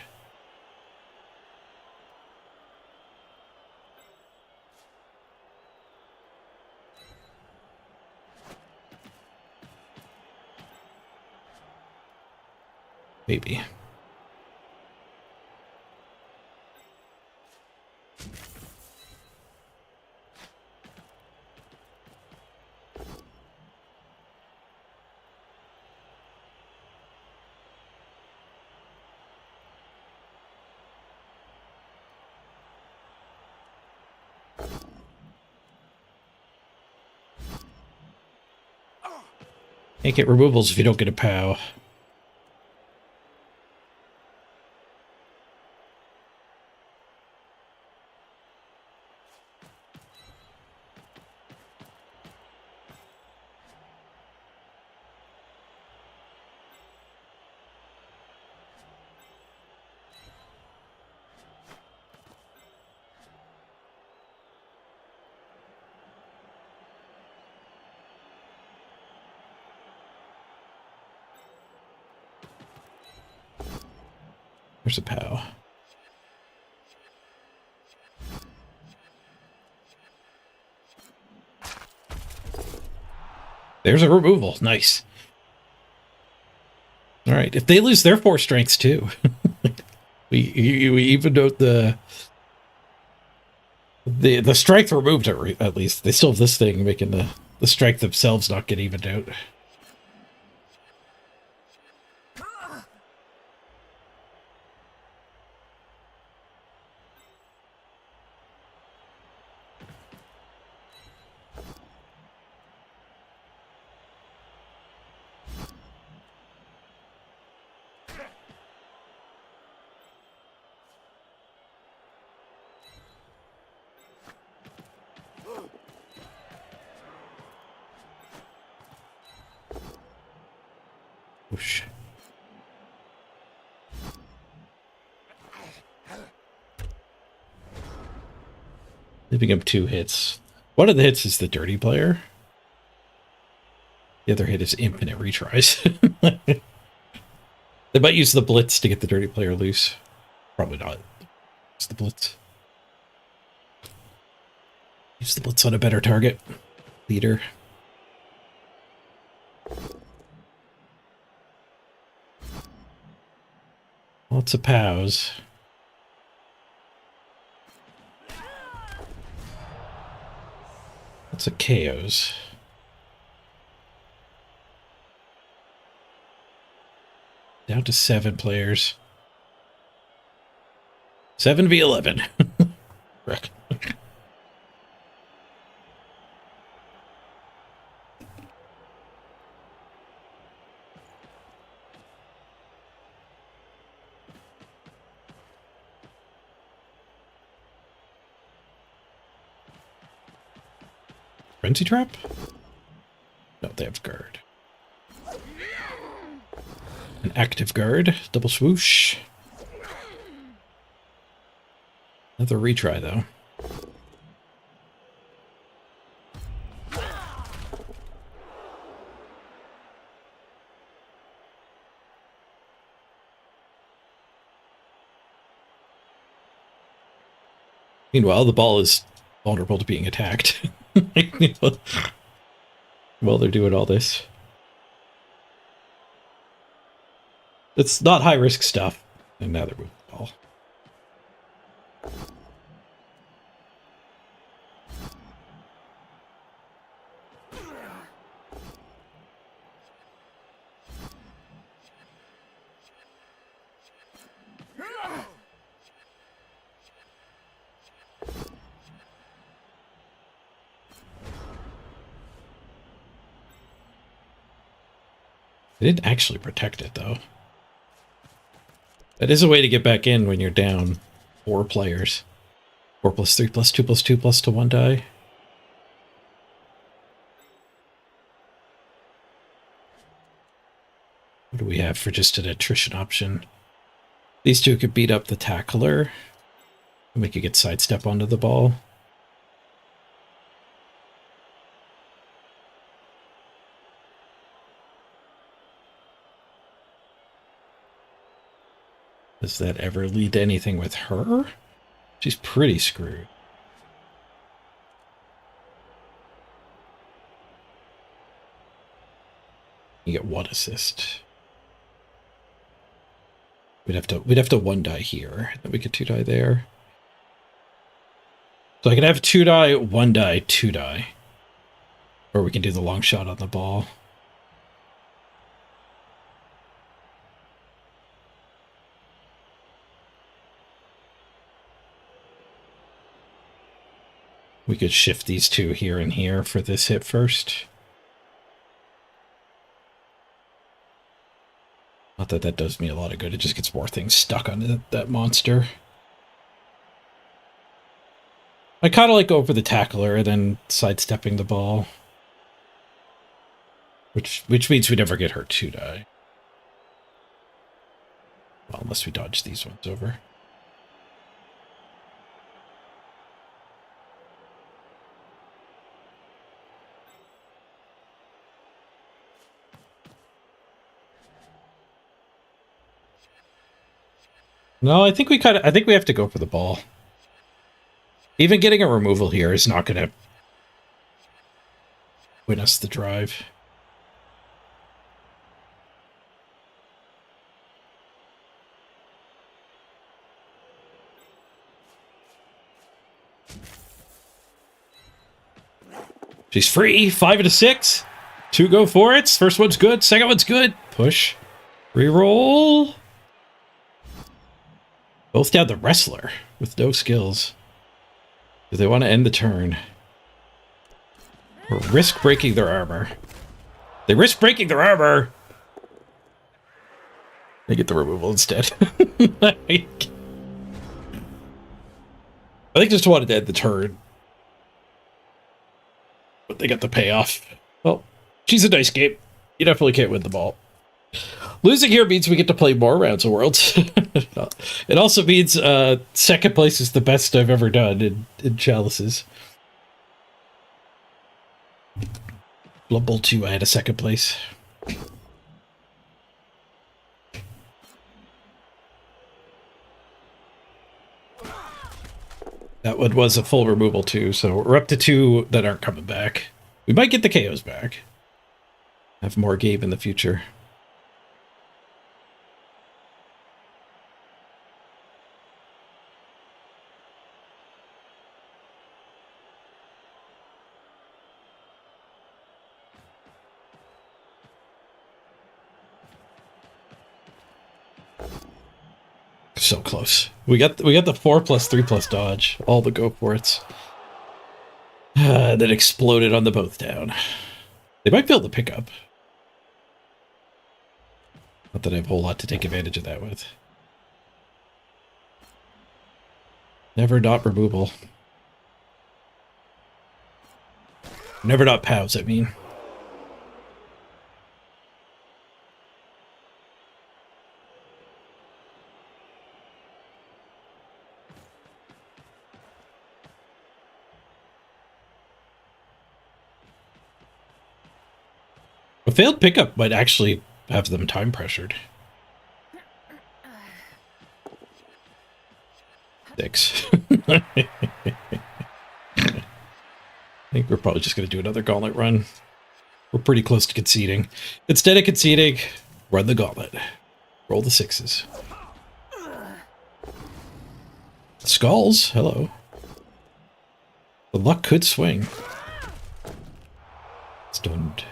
Maybe. Can't get removals if you don't get a POW. There's a POW. There's a removal. Nice. All right. If they lose their 4 strengths too, we even note the strength removed at least. They still have this thing making the strength themselves not get evened out. Whoosh. Leaving him 2 hits. One of the hits is the Dirty Player. The other hit is infinite retries. They might use the Blitz to get the Dirty Player loose. Probably not. It's the Blitz. Use the Blitz on a better target. Leader. Lots of POWs. Lots of KOs. Down to 7 players. 7v11. Wreck. Frenzy trap? No, they have guard. An active guard. Double swoosh. Another retry, though. Meanwhile, the ball is vulnerable to being attacked. While they're doing all this. It's not high-risk stuff. And now they're moving the ball. They didn't actually protect it, though. That is a way to get back in when you're down 4 players. 4+3+2+2 to 1 die. What do we have for just an attrition option? These two could beat up the tackler. And we could get sidestep onto the ball. Does that ever lead to anything with her? She's pretty screwed. You get 1 assist. We'd have to 1 die here, then we could 2 die there. So I could have 2 die, 1 die, 2 die. Or we can do the long shot on the ball. We could shift these 2 here and here for this hit first. Not that that does me a lot of good, it just gets more things stuck on that monster. I kind of like go for the tackler and then sidestepping the ball. Which means we never get her 2 die. Well, unless we dodge these ones over. No, I think we have to go for the ball. Even getting a removal here is not going to win us the drive. She's free. 5 and a 6. 2 go for it. First one's good. Second one's good. Push. Reroll. Both down the wrestler with no skills. Do they want to end the turn? Or risk breaking their armor? They risk breaking their armor. They get the removal instead. I think just wanted to end the turn. But they got the payoff. Well, she's a nice game. You definitely can't win the ball. Losing here means we get to play more rounds of Worlds. It also means second place is the best I've ever done in Chalices. Blood Bowl 2, I had a second place. That one was a full removal too, so we're up to 2 that aren't coming back. We might get the KOs back. Have more game in the future. so close. We got the 4+3+ dodge. All the go for it's. That exploded on the both down. They might be able to pick up. Not that I have a whole lot to take advantage of that with. Never not removal. Never not POWs, I mean. A failed pickup might actually have them time pressured. 6. I think we're probably just going to do another gauntlet run. We're pretty close to conceding. Instead of conceding, run the gauntlet. Roll the 6s. Skulls, hello. The luck could swing. Stunned.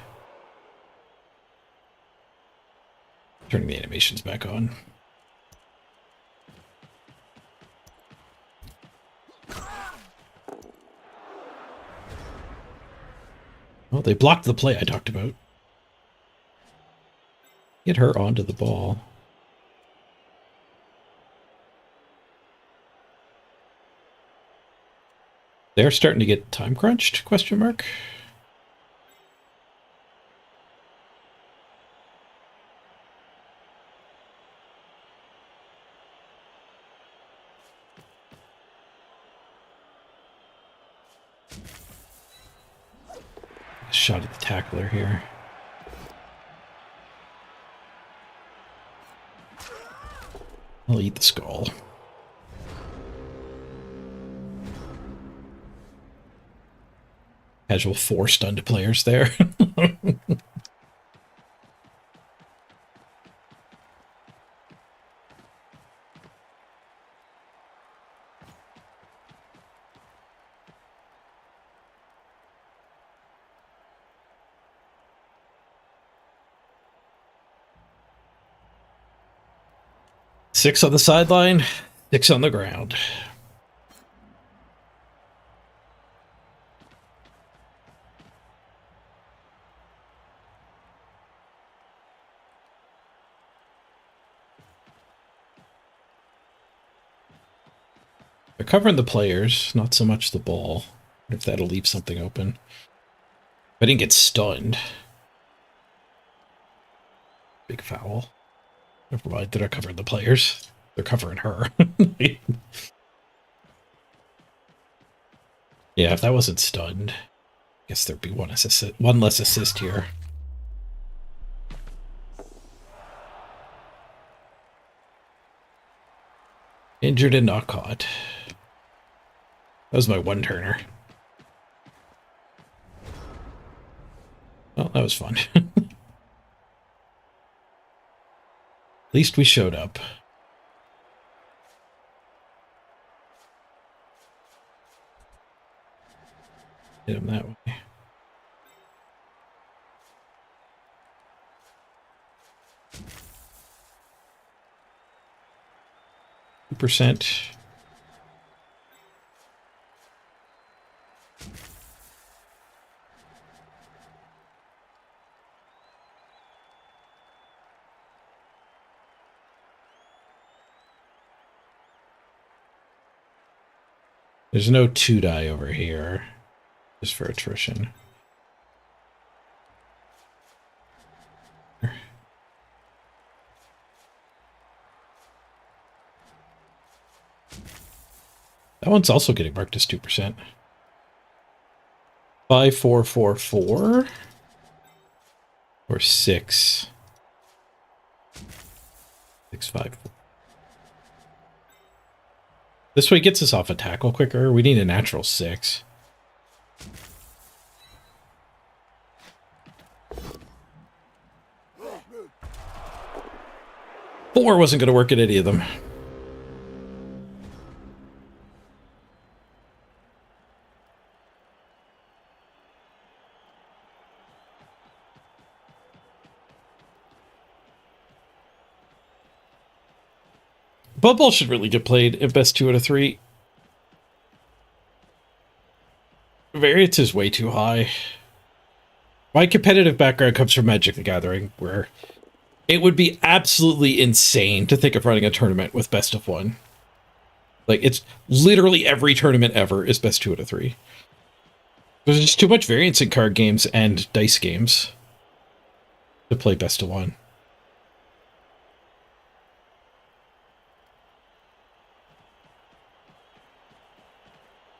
Turning the animations back on. Well, they blocked the play I talked about. Get her onto the ball. They're starting to get time crunched, question mark. Shot at the tackler here. I'll eat the skull. Casual 4 stunned players there. Six on the sideline, 6 on the ground. They're covering the players, not so much the ball. If that'll leave something open. I didn't get stunned. Big foul. Never mind, they're not covering the players. They're covering her. Yeah, if that wasn't stunned, I guess there'd be one less assist here. Injured and not caught. That was my one turner. Well, that was fun. At least we showed up. Hit him that way. %. There's no 2 die over here, just for attrition. That one's also getting marked as 2%. 5, 4, 4, 4, or 6. 6, 5, 4. This way gets us off a tackle quicker. We need a natural 6. Four wasn't going to work at any of them. Blood Bowl should really get played in best 2 out of 3. Variance is way too high. My competitive background comes from Magic the Gathering, where it would be absolutely insane to think of running a tournament with best of 1. Like, it's literally every tournament ever is best 2 out of 3. There's just too much variance in card games and dice games to play best of 1.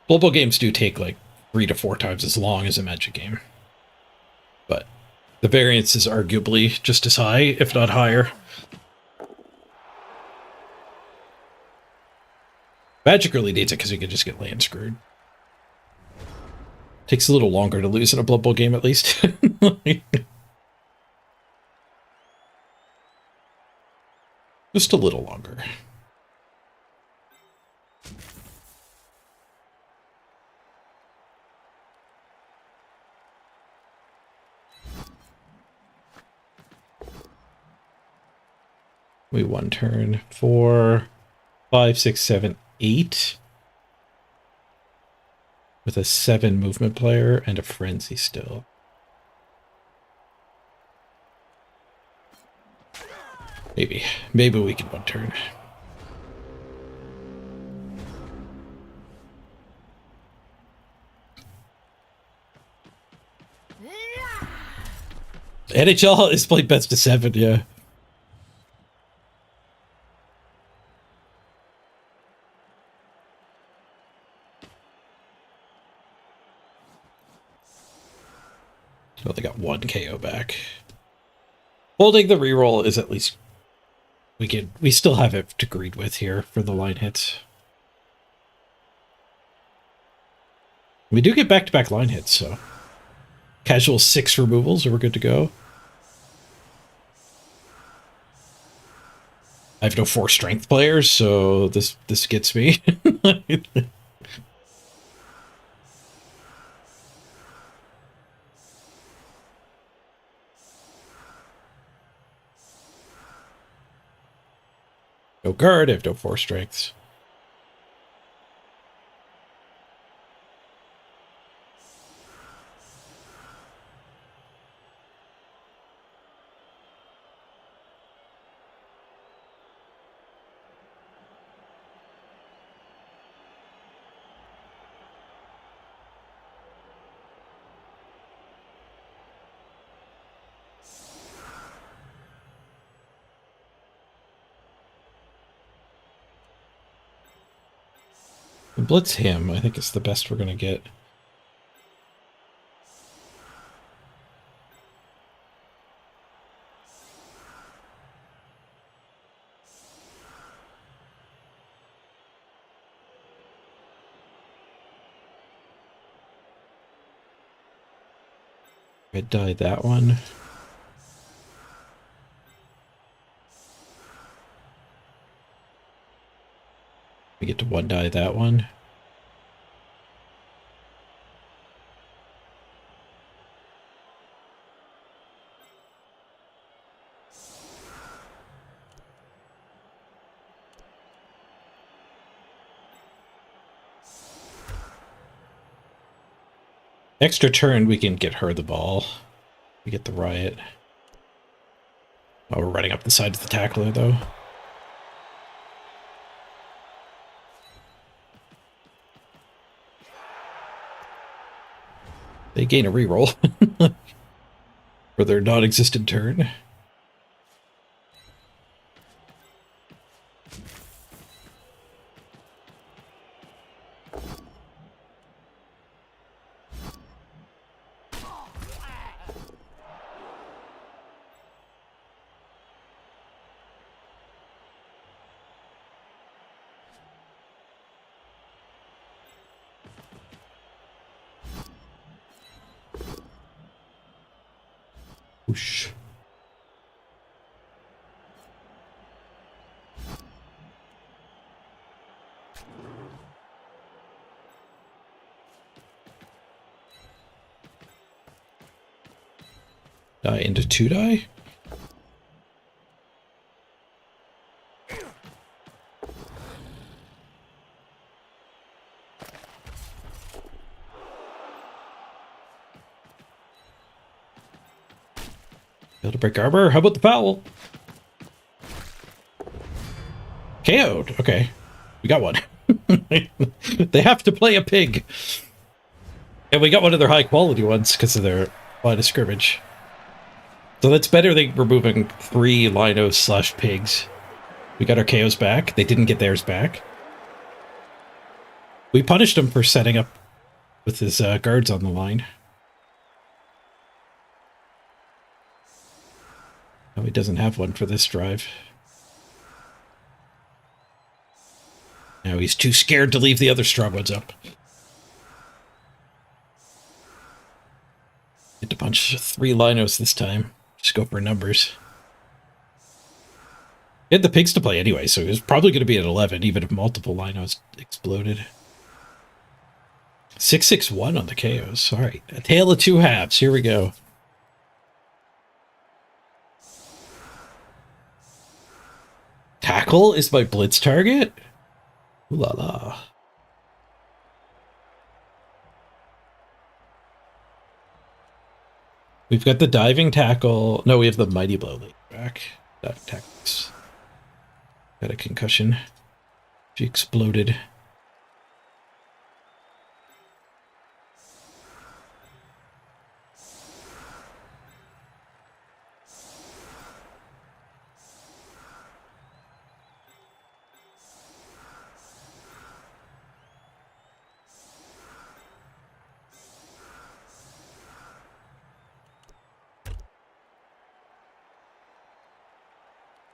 Global games do take like 3 to 4 times as long as a Magic game. But the variance is arguably just as high, if not higher. Magic really needs it because you can just get land screwed. Takes a little longer to lose in a Blood Bowl game, at least. Just a little longer. We 1 turn. 4, 5, 6, 7, 8. With a 7 movement player and a frenzy still. Maybe we can 1 turn. NHL is played best of 7, yeah. Well, they got 1 KO back. Holding the reroll is at least we still have it agreed with here for the line hits. We do get back-to-back line hits, so casual 6 removals, or we're good to go. I have no 4 strength players, so this gets me. No guard, I have no 4 strengths. Blitz him, I think it's the best we're going to get. Red die that one. We get to 1 die that one. Extra turn, we can get her the ball. We get the riot. Oh, we're running up the side of the tackler, though. They gain a reroll for their non-existent turn. Whoosh. Die into 2 die? That'll break armor. How about the foul? KO'd. Okay. We got one. They have to play a pig. And we got one of their high quality ones because of their line of scrimmage. So that's better than removing 3 Linos / pigs. We got our KOs back. They didn't get theirs back. We punished him for setting up with his guards on the line. Oh, he doesn't have one for this drive. Now he's too scared to leave the other strong ones up. Get to punch 3 Linos this time. Just go for numbers. He had the pigs to play anyway, so he was probably going to be at 11, even if multiple Linos exploded. 661 on the KOs. All right, a tale of 2 halves. Here we go. Tackle is my blitz target? Ooh la la. We've got the diving tackle. No, we have the mighty blow late back. Diving tactics. Got a concussion. She exploded.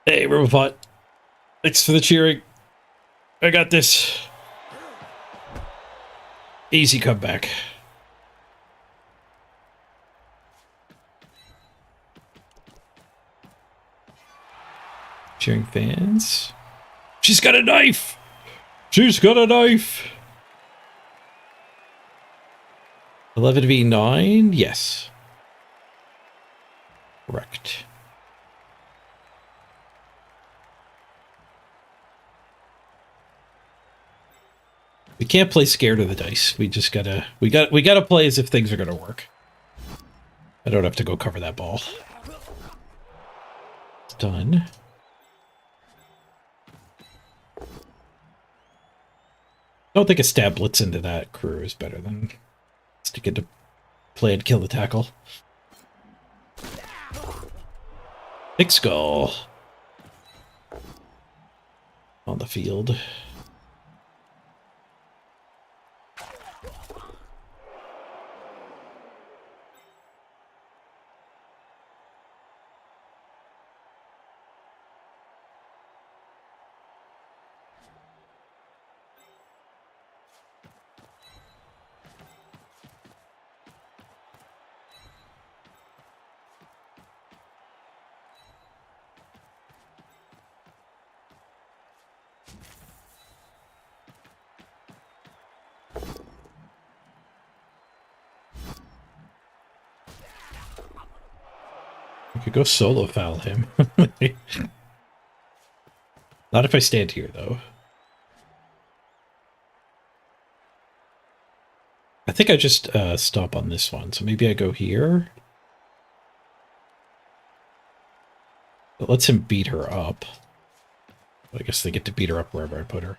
Hey, Robopot. Thanks for the cheering. I got this. Easy comeback. Cheering fans. She's got a knife! She's got a knife! 11v9? Yes. Correct. We can't play scared of the dice. We just gotta play as if things are gonna work. I don't have to go cover that ball. It's done. I don't think a stab blitz into that crew is better than sticking to play and kill the tackle. Thick skull on the field. I could go solo foul him. Not if I stand here, though. I think I just stop on this one, so maybe I go here. It lets him beat her up. I guess they get to beat her up wherever I put her.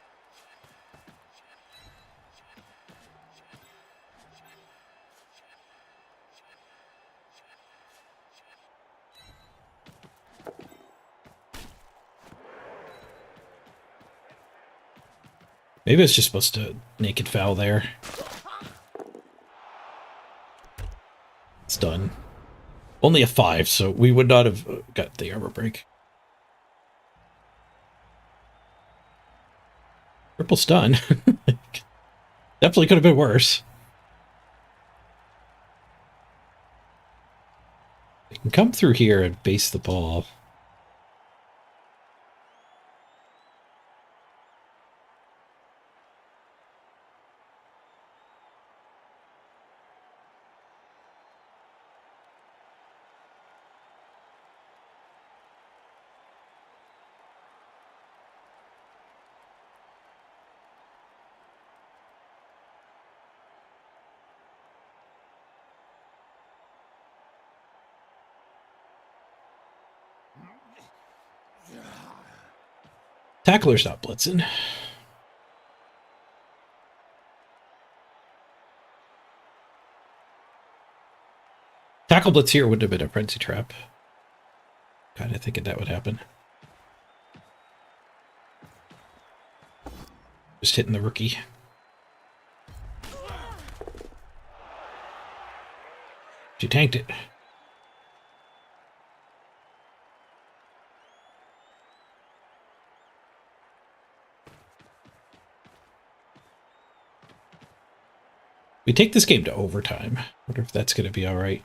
Maybe it's just supposed to naked foul there. It's done. Only a 5, so we would not have got the armor break. Triple stun. Definitely could have been worse. They can come through here and base the ball. Tackler's not blitzing. Tackle blitz here would have been a frenzy trap. Kind of thinking that would happen. Just hitting the rookie. She tanked it. We take this game to overtime. Wonder if that's going to be all right.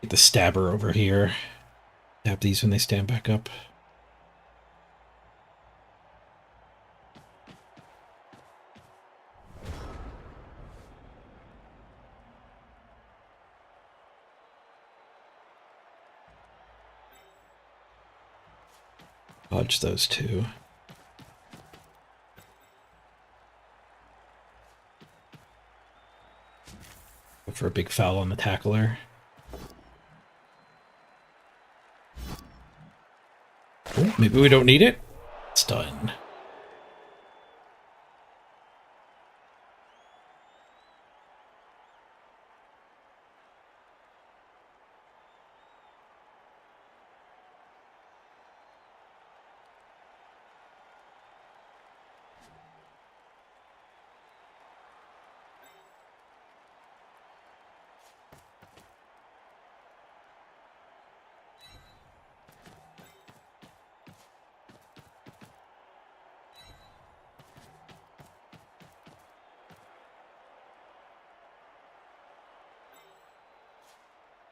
Get the stabber over here. Stab these when they stand back up. Dodge those two. Go for a big foul on the tackler. Oh, maybe we don't need it. It's done.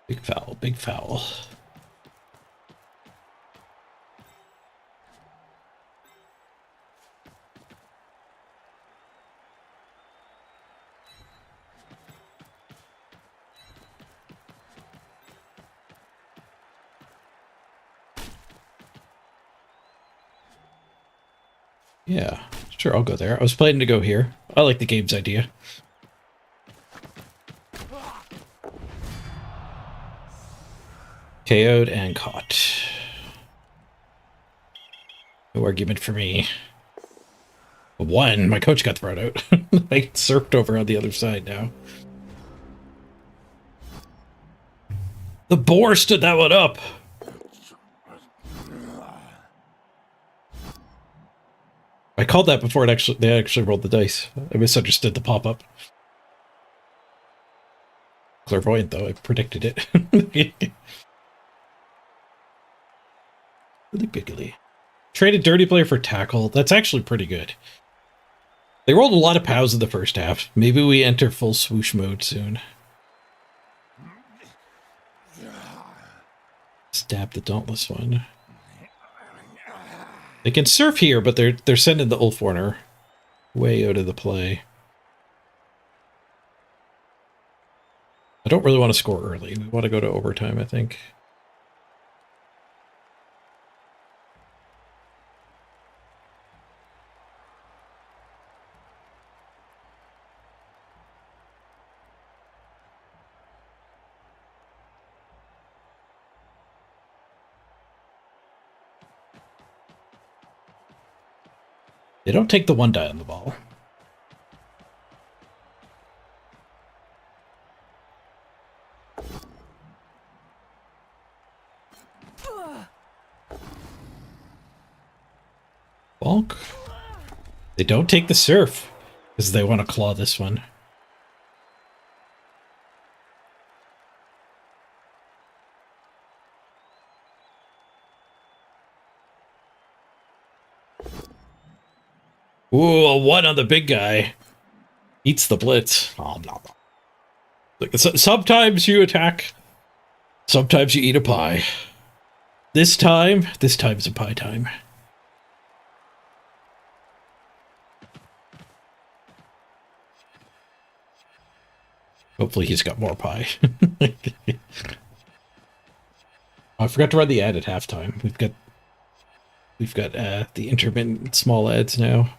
Big foul, big foul. Yeah, sure, I'll go there. I was planning to go here. I like the game's idea. KO'd and caught. No argument for me. One, my coach got thrown out. I get surfed over on the other side now. The boar stood that one up. I called that before they actually rolled the dice. I misunderstood the pop-up. Clairvoyant, though. I predicted it. Really giggly. Traded dirty player for tackle. That's actually pretty good. They rolled a lot of pows in the first half. Maybe we enter full swoosh mode soon. Stab the dauntless one. They can surf here, but they're sending the Ulfwarner way out of the play. I don't really want to score early. We want to go to overtime, I think. They don't take the one die on the ball. Bulk. They don't take the surf because they want to claw this one. Ooh, a one on the big guy. Eats the blitz. Oh, no. Like, sometimes you attack. Sometimes you eat a pie. This time's a pie time. Hopefully he's got more pie. Oh, I forgot to run the ad at halftime. We've got the intermittent small ads now.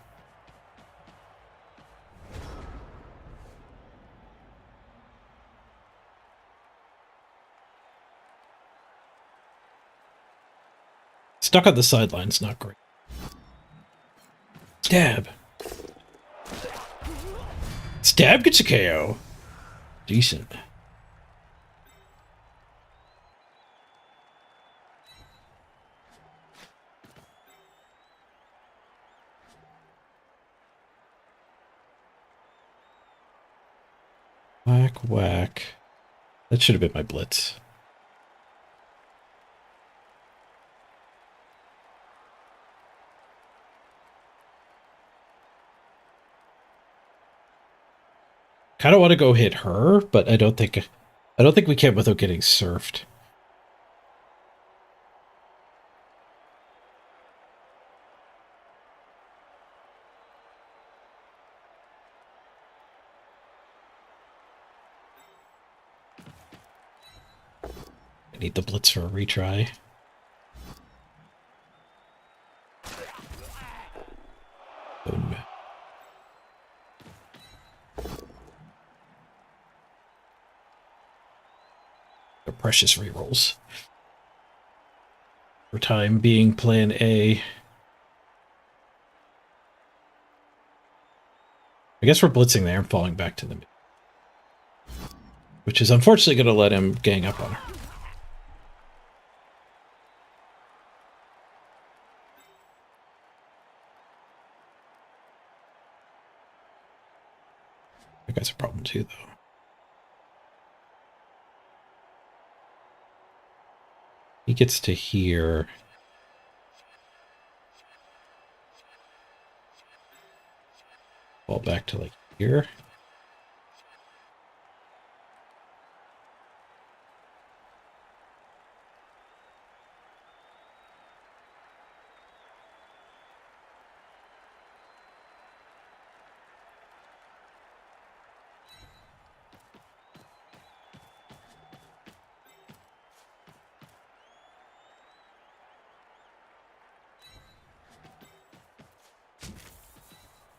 Stuck on the sidelines, not great. Stab. Stab gets a KO. Decent. Whack, whack. That should have been my blitz. Kind of want to go hit her, but I don't think we can without getting surfed. I need the blitz for a retry. Boom. The precious rerolls. For time being, plan A. I guess we're blitzing there and falling back to the mid. Which is unfortunately going to let him gang up on her. That guy's a problem too, though. He gets to here. Fall back to like here.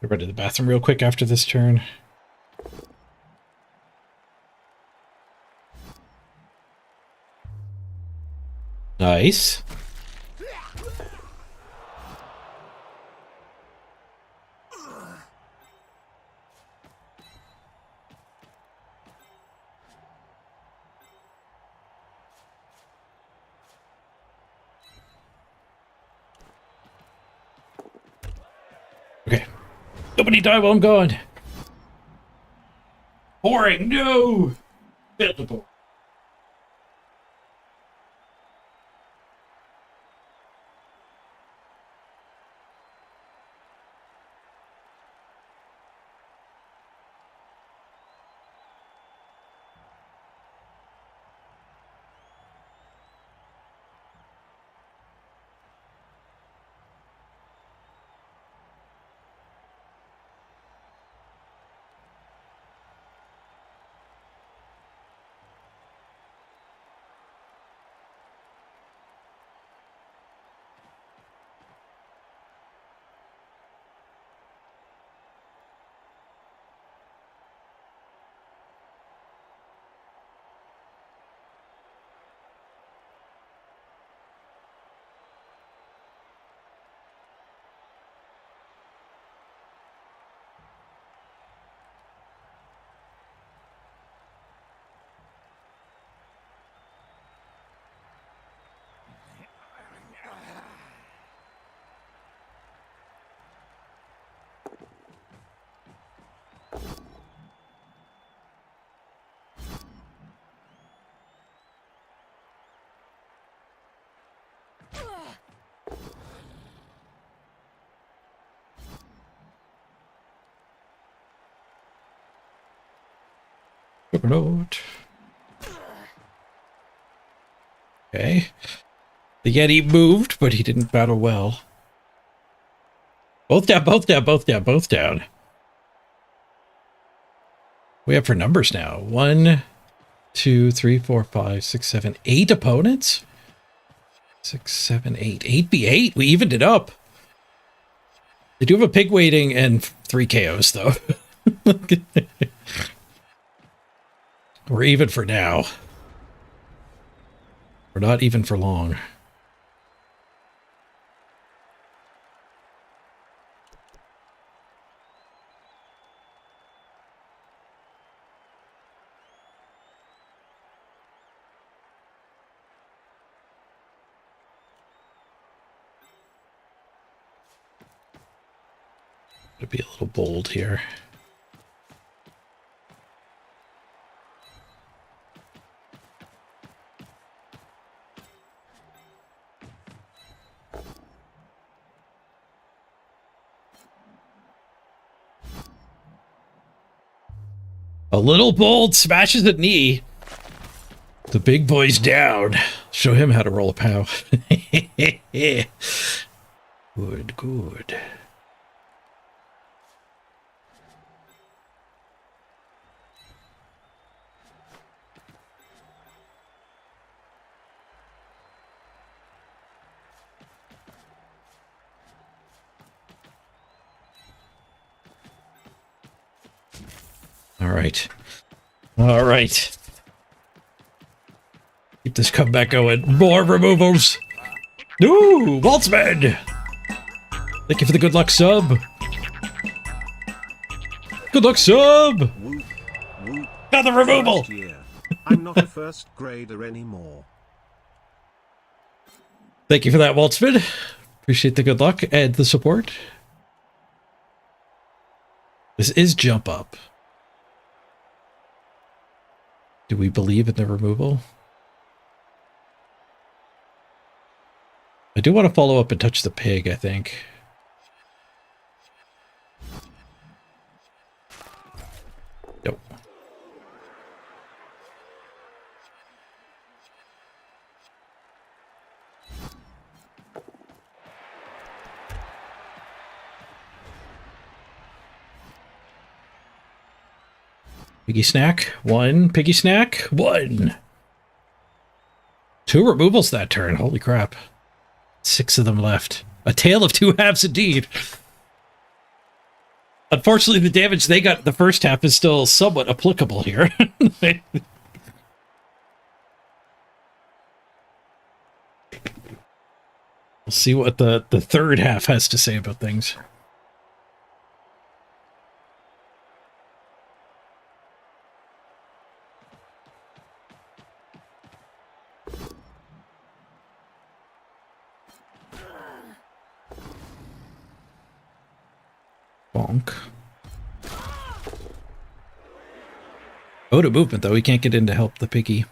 I'll run to the bathroom real quick after this turn. Nice. Okay. Nobody die while I'm gone. Boring, no! Failed the board. Juggernaut. Okay. The Yeti moved, but he didn't battle well. Both down, both down, both down, both down. We have for numbers now. 1, 2, 3, 4, 5, 6, 7, 8 opponents? 6, 7, 8. 8v8. We evened it up. They do have a pig waiting and 3 KOs, though. We're even for now. We're not even for long. To be a little bold here. A little bold smashes a knee. The big boy's down. Show him how to roll a POW. Good, good. All right. All right. Keep this comeback going. More removals. Ooh, Waltzman. Thank you for the good luck sub. Good luck sub. Whoop, whoop. Another removal. Last year. I'm not a first grader anymore. Thank you for that, Waltzman. Appreciate the good luck and the support. This is jump up. Do we believe in the removal? I do want to follow up and touch the pig, I think. Nope. Piggy snack, one. Piggy snack, one. 2 removals that turn. Holy crap. 6 of them left. A tale of 2 halves indeed. Unfortunately, the damage they got the first half is still somewhat applicable here. We'll see what the third half has to say about things. Bonk. Oh, to movement, though. He can't get in to help the piggy.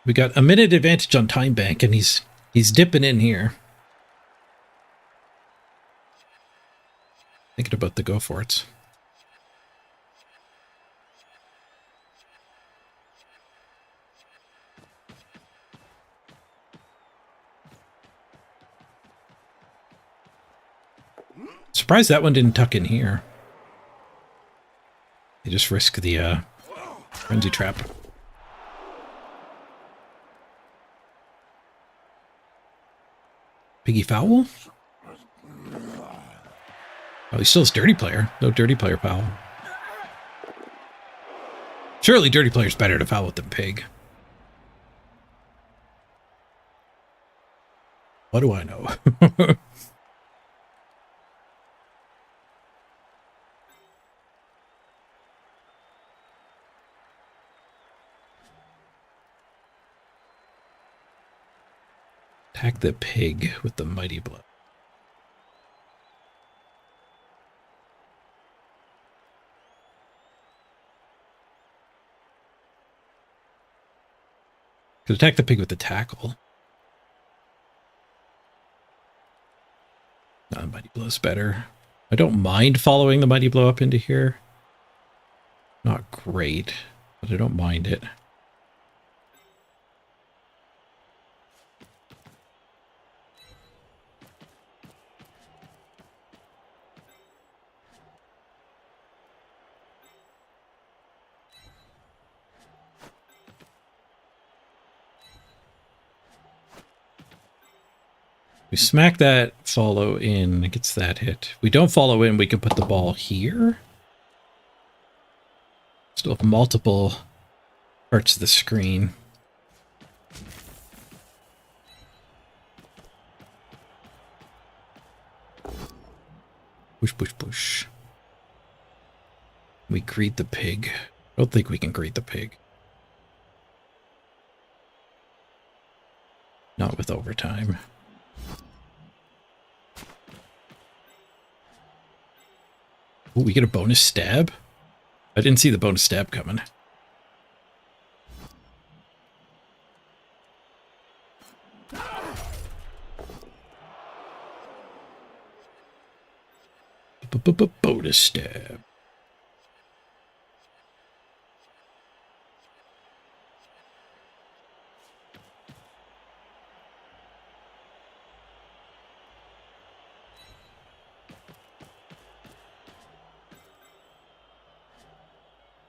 We got a minute advantage on time bank, and he's dipping in here. Thinking about the go for it. Surprised that one didn't tuck in here. They just risk the frenzy trap. Piggy foul? Oh, he still has dirty player. No dirty player foul. Surely dirty player's better to foul with than pig. What do I know? Attack the pig with the mighty blow. Could attack the pig with the tackle. No, mighty blow's better. I don't mind following the mighty blow up into here. Not great. but I don't mind it. We smack that, follow in, it gets that hit. We don't follow in, we can put the ball here. Still have multiple parts of the screen. Push, push, push. We greet the pig. I don't think we can greet the pig. Not with overtime. Ooh, we get a bonus stab? I didn't see the bonus stab coming. Bonus stab.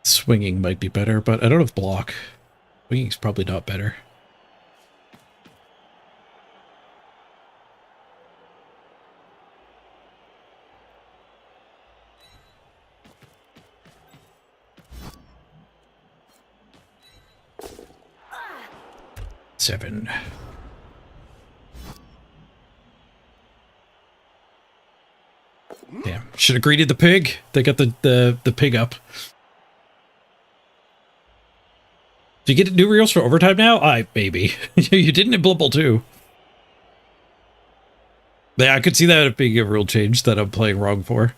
Swinging might be better, but I don't have block. Swinging's probably not better. Seven. Damn. Should have greeted the pig. They got the pig up. Do you get new reels for overtime now? Maybe. You didn't in Blibble too. Yeah, I could see that being a rule change that I'm playing wrong for.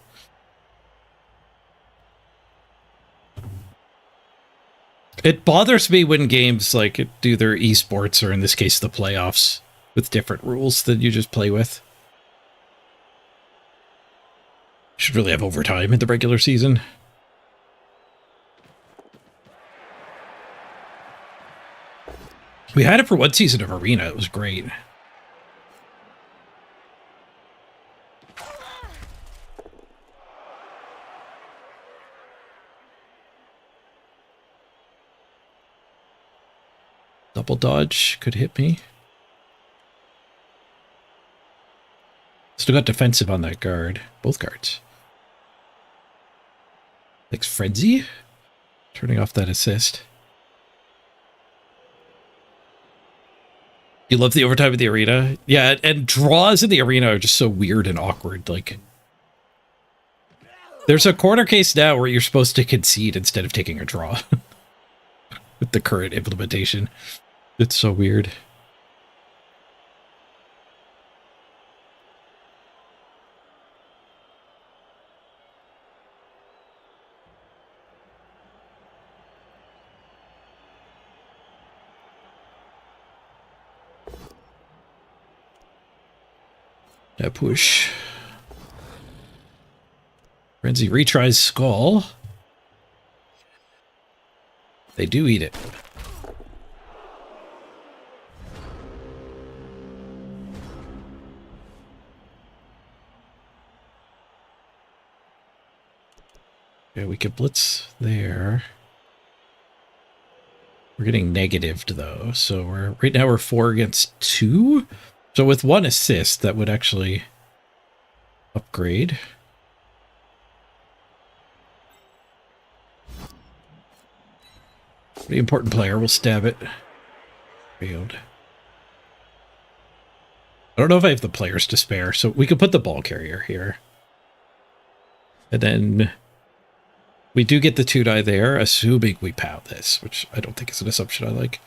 It bothers me when games like do their esports, or in this case the playoffs, with different rules than you just play with. Should really have overtime in the regular season. We had it for one season of Arena. It was great. Double dodge could hit me. Still got defensive on that guard. Both guards. Thanks, Frenzy. Turning off that assist. You love the overtime of the arena? Yeah, and draws in the arena are just so weird and awkward. Like, there's a corner case now where you're supposed to concede instead of taking a draw. With the current implementation. It's so weird. That push. Frenzy retries Skull. They do eat it. Okay, we could blitz there. We're getting negatived though, so right now we're 4 against 2. So with 1 assist, that would actually upgrade. Pretty important player. We'll stab it. Failed. I don't know if I have the players to spare, so we could put the ball carrier here. And then we do get the 2-die there, assuming we pow this, which I don't think is an assumption I like.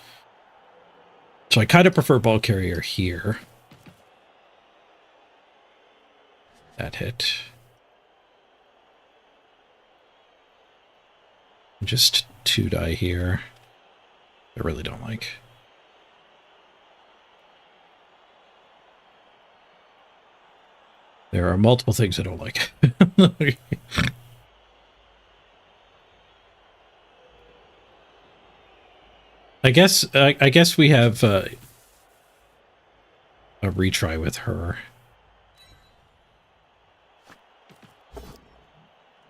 So I kind of prefer ball carrier here. That hit. Just 2-die here. I really don't like. There are multiple things I don't like. I guess we have a retry with her.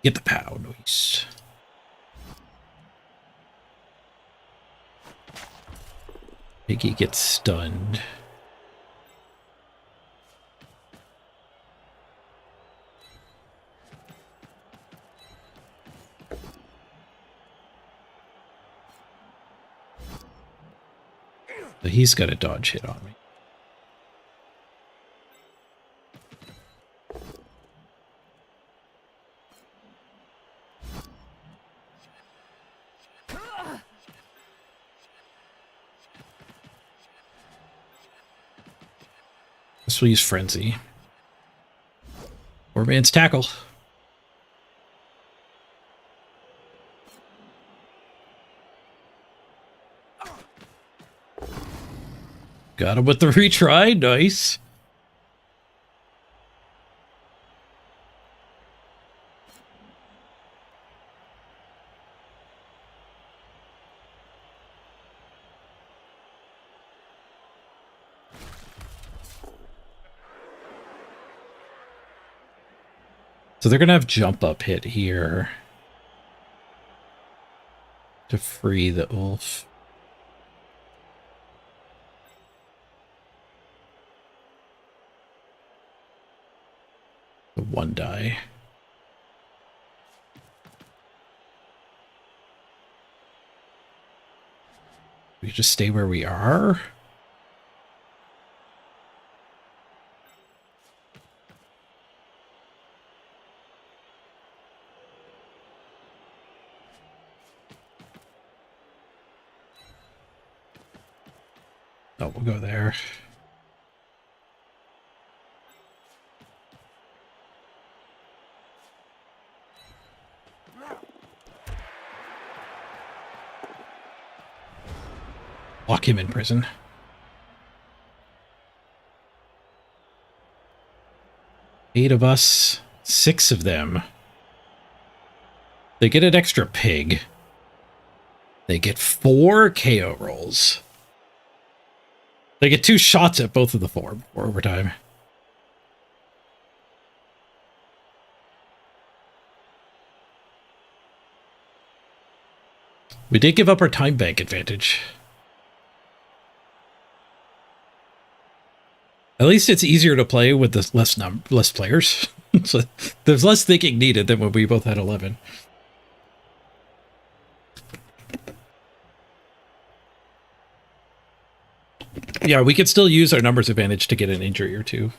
Get the pow, nice. Piggy gets stunned. So he's got a dodge hit on me. This will use Frenzy. Poor man's tackle. Got him with the retry. Nice. So they're going to have jump up hit here to free the Ulf. The one die. We just stay where we are. Oh, we'll go there. Lock him in prison. Eight of us, 6 of them. They get an extra pig. They get 4 KO rolls. They get 2 shots at both of the 4 before overtime. We did give up our time bank advantage. At least it's easier to play with the less players. So there's less thinking needed than when we both had 11. Yeah, we could still use our numbers advantage to get an injury or 2.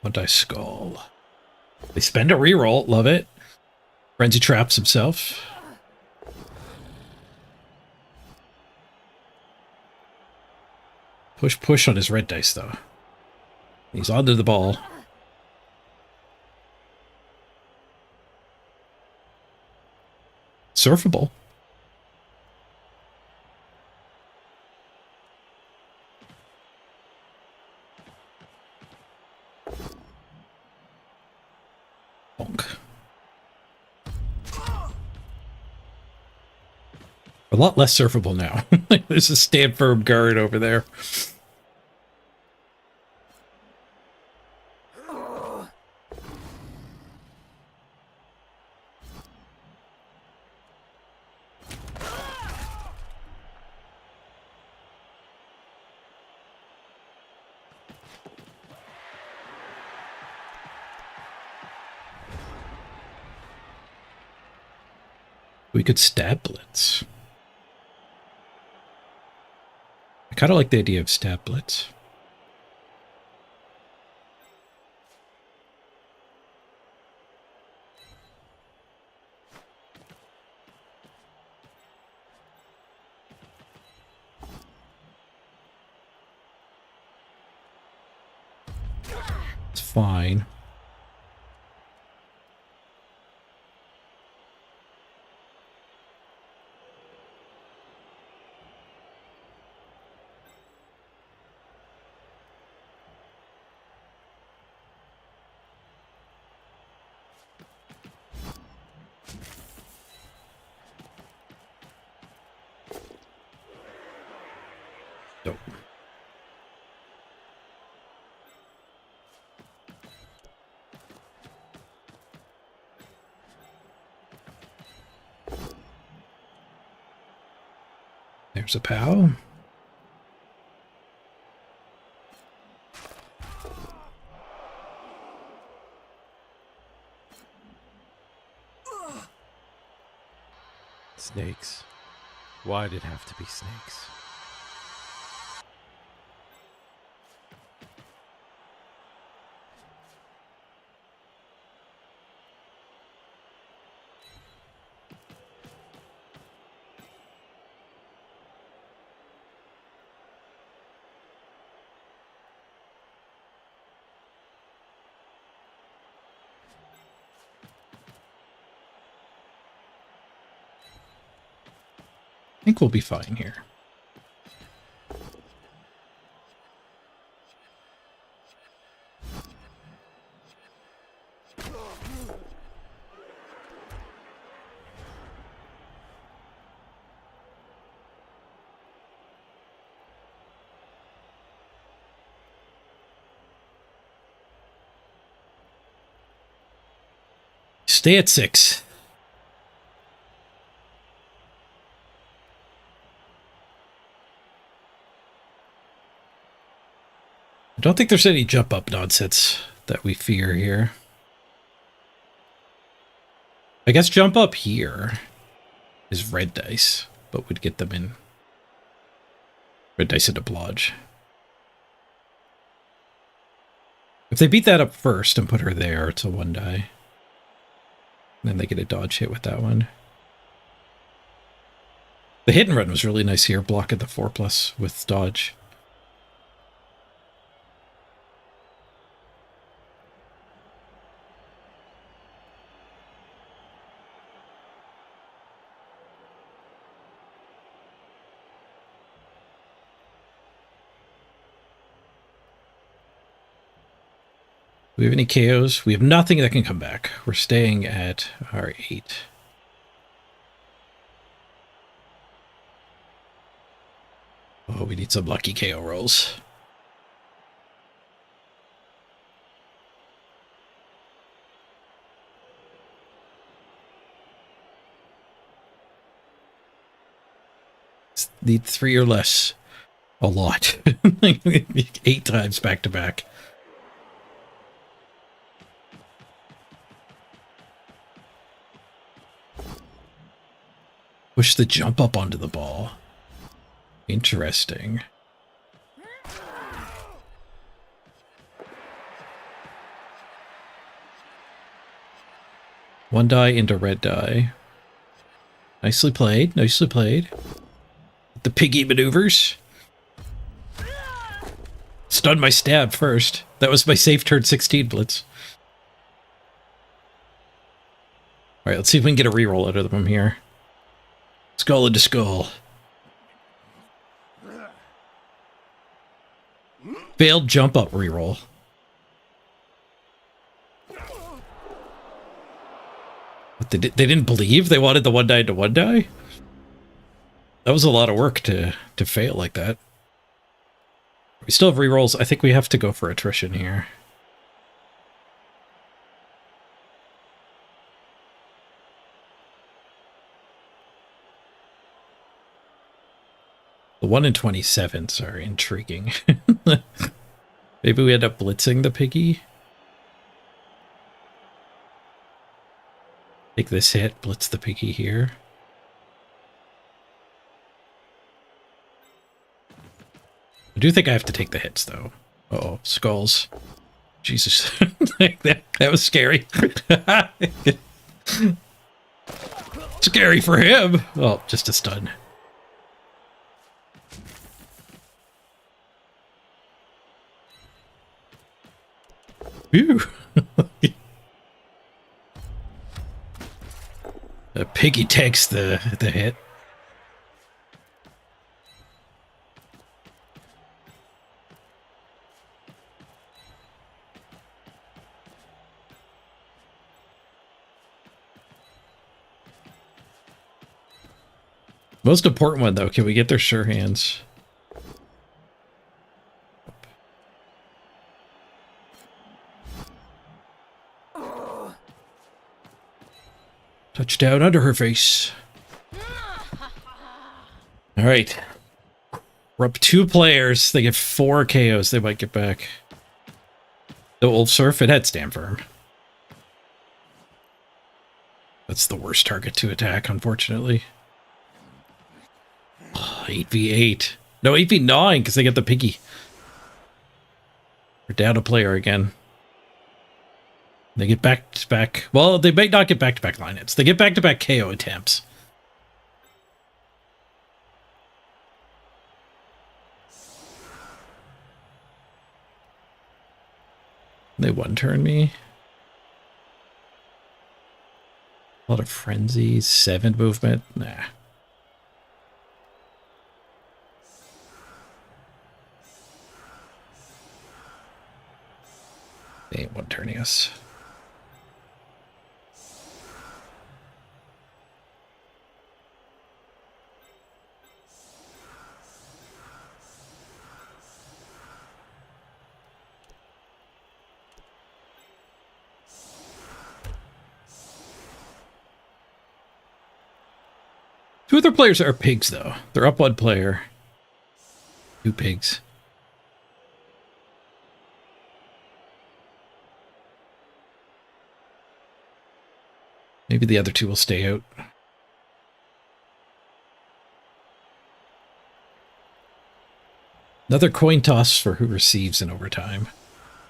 One die skull. They spend a reroll. Love it. Frenzy traps himself. Push on his red dice, though. He's onto the ball. Surfable. Bonk. A lot less surfable now. There's a stand firm guard over there. We could stab blitz. I kind of like the idea of stab blitz. It's fine. Nope. There's a POW. Snakes. Why'd it have to be snakes? I think we'll be fine here. Stay at 6. I don't think there's any jump up nonsense that we fear here. I guess jump up here is red dice, but would get them in. Red dice into blodge. If they beat that up first and put her there, it's a 1 die. Then they get a dodge hit with that one. The hit and run was really nice here, blocking the 4+ with dodge. Do we have any KOs? We have nothing that can come back. We're staying at our 8. Oh, we need some lucky KO rolls. Need 3 or less. A lot. 8 times back to back. Push the jump up onto the ball. Interesting. One die into red die. Nicely played. Nicely played. The piggy maneuvers. Stun my stab first. That was my safe turn 16 blitz. Alright, let's see if we can get a reroll out of them here. Skull into skull. Failed jump up reroll. What, they didn't believe? They wanted the 1 die to 1 die? That was a lot of work to fail like that. We still have rerolls. I think we have to go for attrition here. The 1 in 27s are intriguing. Maybe we end up blitzing the piggy. Take this hit, blitz the piggy here. I do think I have to take the hits, though. Uh-oh, skulls. Jesus. that was scary. Scary for him. Oh, just a stun. Phew. The piggy takes the hit. Most important one, though, can we get their sure hands? Touchdown under her face. All right. We're up 2 players. They get 4 KOs. They might get back. The Ulfsurf, it had stand firm. That's the worst target to attack, unfortunately. 8v8. No, 8v9, because they get the piggy. We're down a player again. They get back-to-back... Well, they might not get back-to-back line hits. They get back-to-back KO attempts. They one-turn me. A lot of frenzies. 7 movement. Nah. They ain't one-turning us. Two other players are pigs, though. They're up 1 player. 2 pigs. Maybe the other 2 will stay out. Another coin toss for who receives in overtime.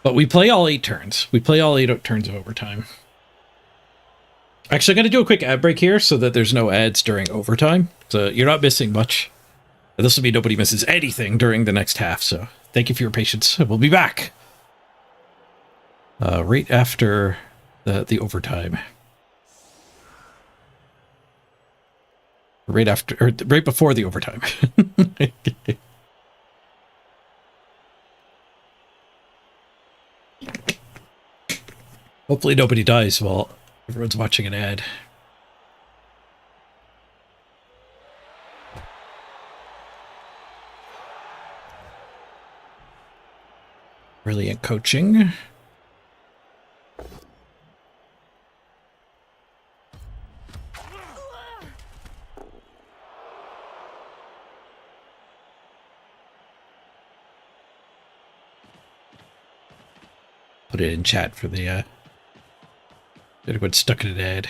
But we play all 8 turns. We play all 8 turns of overtime. Actually, I'm going to do a quick ad break here so that there's no ads during overtime. So you're not missing much. This will be nobody misses anything during the next half. So thank you for your patience. We'll be back. Right after the overtime. Right after, or right before the overtime. Hopefully nobody dies while everyone's watching an ad. Brilliant coaching. Put it in chat for the everyone stuck in an ad.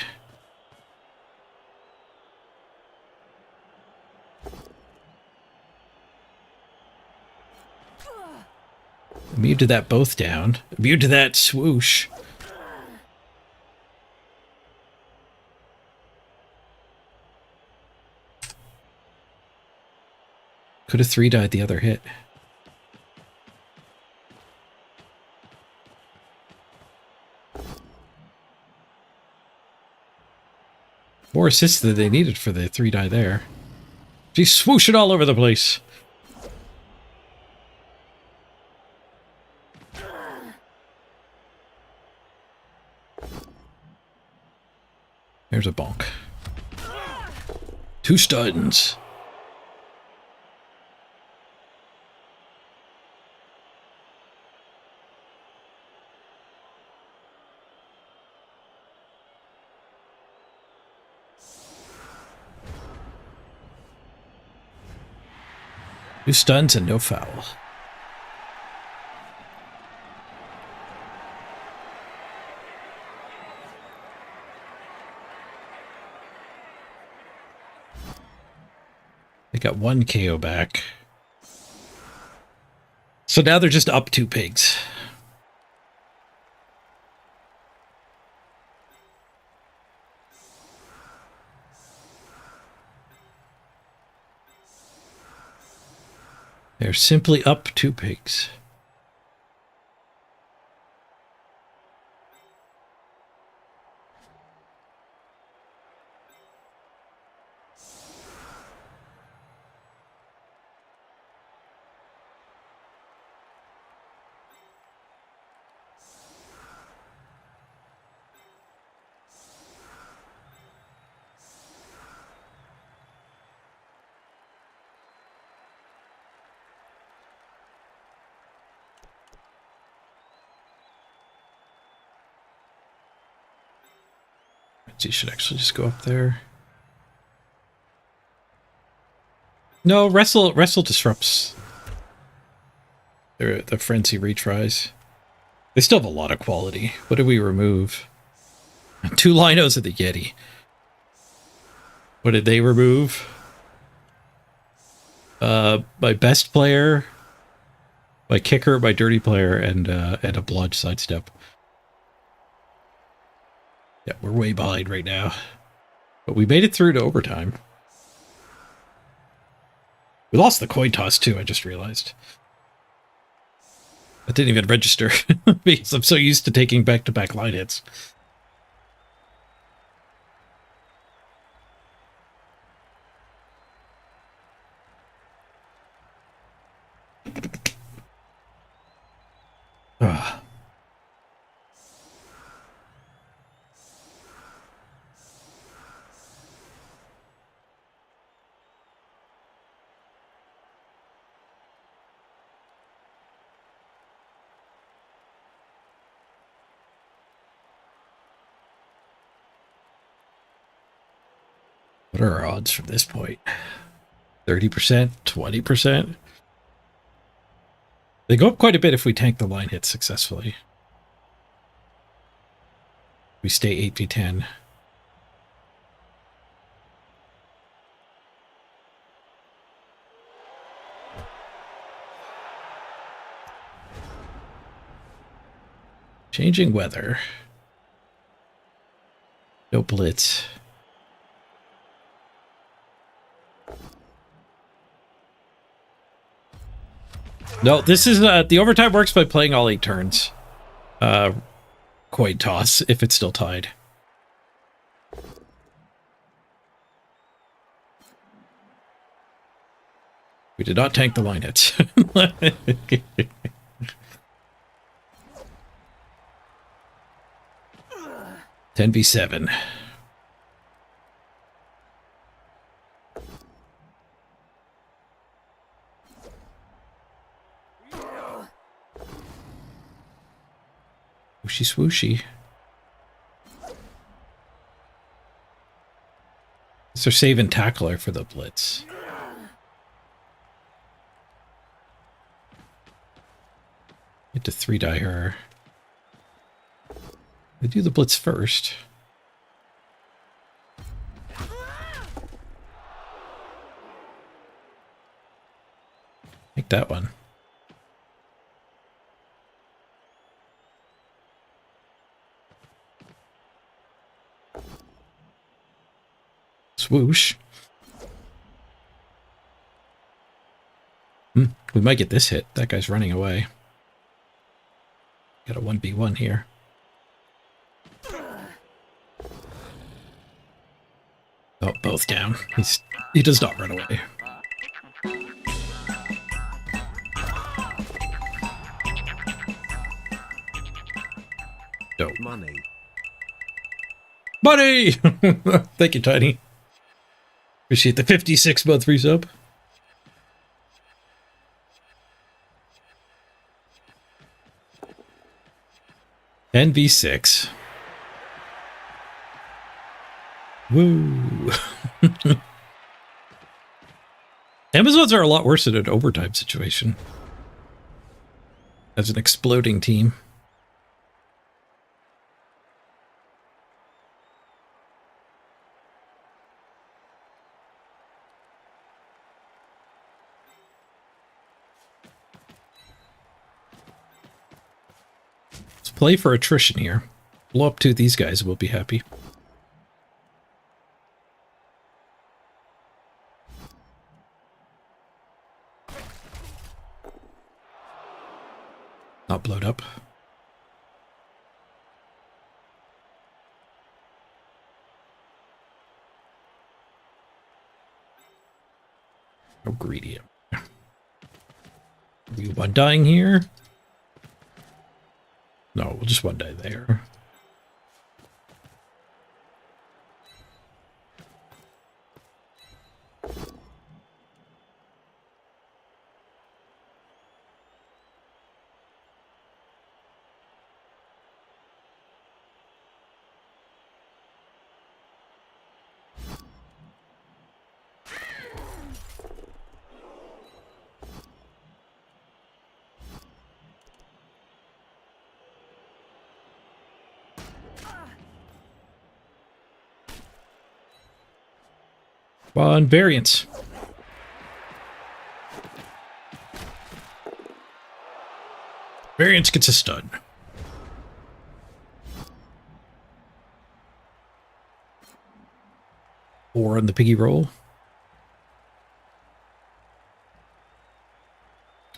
Immune to that both down. Immune to that swoosh. Could have 3-died the other hit. More assists than they needed for the 3-die there. She's swooshing all over the place. There's a bonk. 2 stuns. Two stuns and no foul. They got 1 KO back. So now they're just up 2 pigs. They're simply up 2 pigs. So you should actually just go up there. No, wrestle disrupts the frenzy retries. They still have a lot of quality. What did we remove? 2 Linos of the Yeti. What did they remove? My best player, my kicker, my dirty player, and a blodge sidestep. Yeah, we're way behind right now. But we made it through to overtime. We lost the coin toss too, I just realized. That didn't even register because I'm so used to taking back-to-back line hits. Ah. What are our odds from this point? 30%? 20%? They go up quite a bit if we tank the line hit successfully. We stay 8v10. Changing weather. No blitz. No, this is the overtime works by playing all 8 turns. Coin toss if it's still tied. We did not tank the line hits. 10v7. Swooshy swooshy. So saving tackler for the blitz. Get to 3-die her. They do the blitz first. Take that one. Swoosh. We might get this hit. That guy's running away. Got a 1v1 here. Oh, both down. He does not run away. Dope. Money. Money! Thank you, Tiny. Appreciate the 56-month resub. NV6. Woo! Amazons are a lot worse in an overtime situation. As an exploding team. Let's play for attrition here. Blow up 2 of these guys, we'll be happy. Not blowed up. How greedy. Are we 1-dying here? No, we'll just 1-die there. On variance. Variance gets a stun. Four on the piggy roll.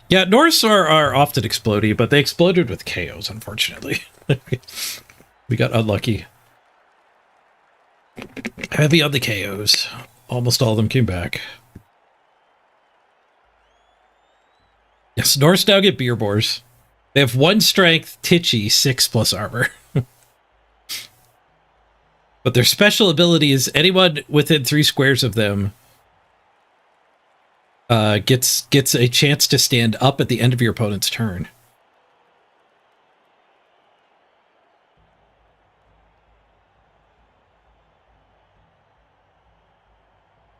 Yeah, Norse are often explodey, but they exploded with KOs, unfortunately. We got unlucky. Heavy on the KOs. Almost all of them came back. Yes, Norse now get beer boars. They have 1 strength, Titchy, 6 plus armor. But their special ability is anyone within 3 squares of them gets a chance to stand up at the end of your opponent's turn.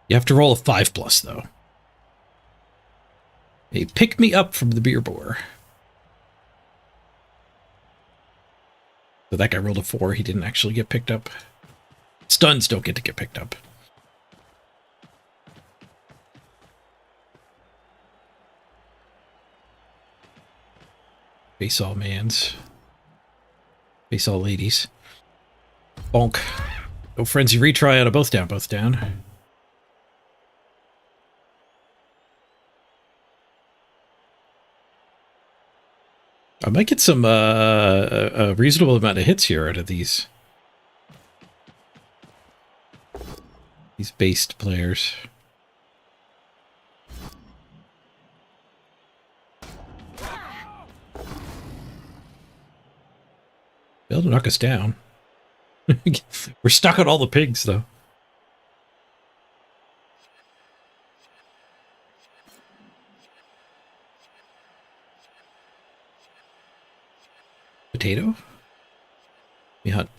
You have to roll a 5+, though. A pick me up from the beer boar. So that guy rolled a 4. He didn't actually get picked up. Stuns don't get to get picked up. Face all mans. Face all ladies. Bonk. No frenzy retry out of both down, both down. I might get some a reasonable amount of hits here out of these based players. They'll knock us down. We're stuck on all the pigs, though. Potato? We hunt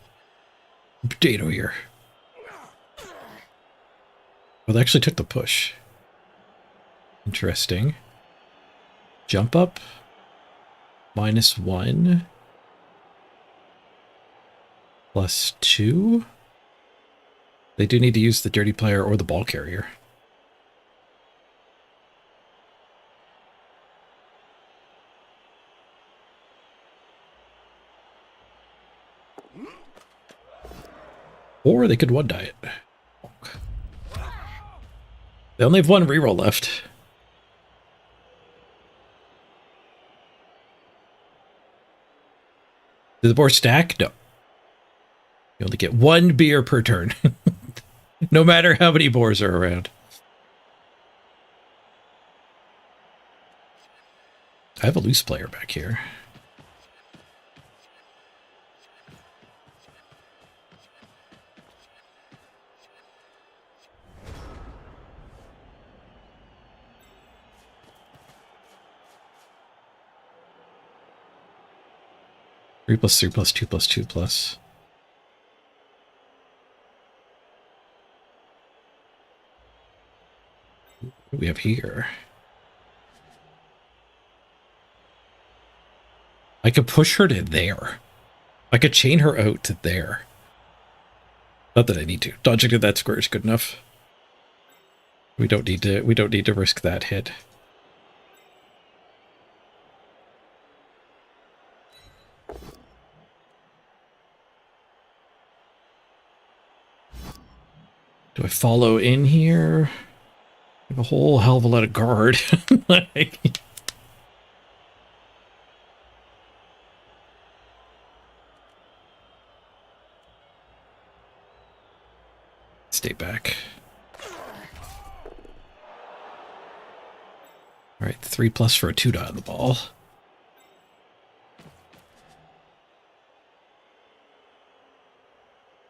potato here. Well, they actually took the push. Interesting. Jump up. -1. +2. They do need to use the dirty player or the ball carrier. Or they could 1-die it. They only have 1 reroll left. Did the board stack? No. You only get 1 beer per turn. No matter how many boars are around. I have a loose player back here. Three plus 3 plus 2 plus 2 plus. What do we have here? I could push her to there. I could chain her out to there. Not that I need to. Dodging to that square is good enough. We don't need to risk that hit. Do I follow in here? I have a whole hell of a lot of guard. Like, stay back. All right, 3+ for a 2 on the ball.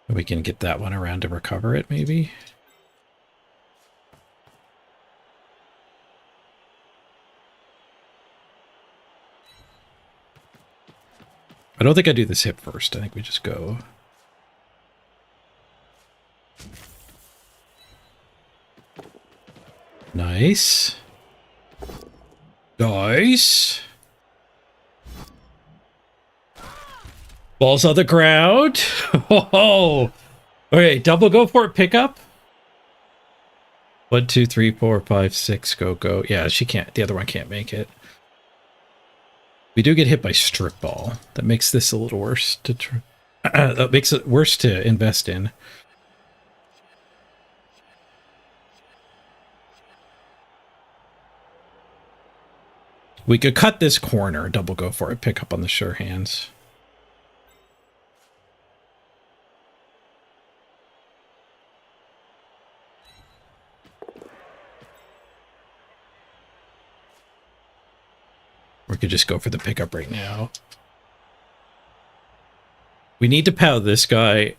We can get that one around to recover it, maybe. I don't think I do this hit first. I think we just go. Nice. Nice. Balls on the ground. Oh, okay. Double go for it. Pickup. 1, 2, 3, 4, 5, 6. Go, go. Yeah, she can't. The other one can't make it. We do get hit by strip ball. That makes this a little worse to try. That makes it worse to invest in. We could cut this corner, double go for it, pick up on the sure hands. We could just go for the pickup right now. We need to POW this guy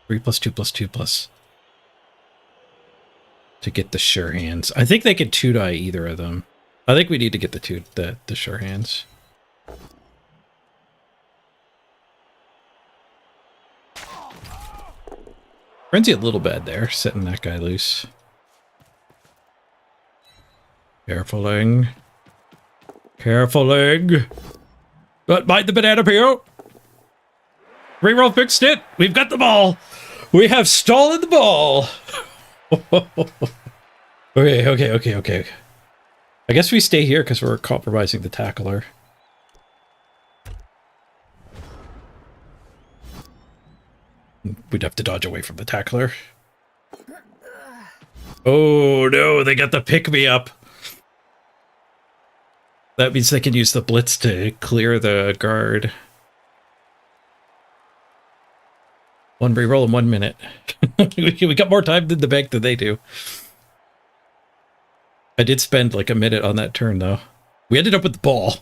3 plus 2 plus 2 plus to get the sure hands. I think they could 2-die either of them. I think we need to get the sure hands. Frenzy a little bad there, setting that guy loose. Carefuling. Carefuling. But mind the banana peel. Reroll fixed it. We've got the ball. We have stolen the ball. Okay. I guess we stay here because we're compromising the tackler. We'd have to dodge away from the tackler. Oh no, they got the pick-me-up. That means they can use the blitz to clear the guard. 1 reroll in 1 minute. We got more time in the bank than they do. I did spend like a minute on that turn, though. We ended up with the ball.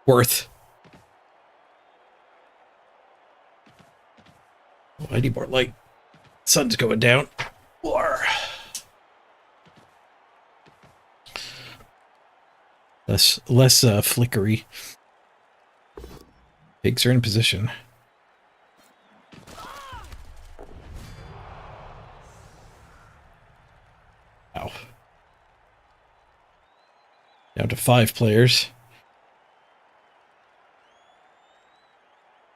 Worth. Oh, I need more light. Sun's going down. War. Less flickery. Pigs are in position. Ow. Down to 5 players.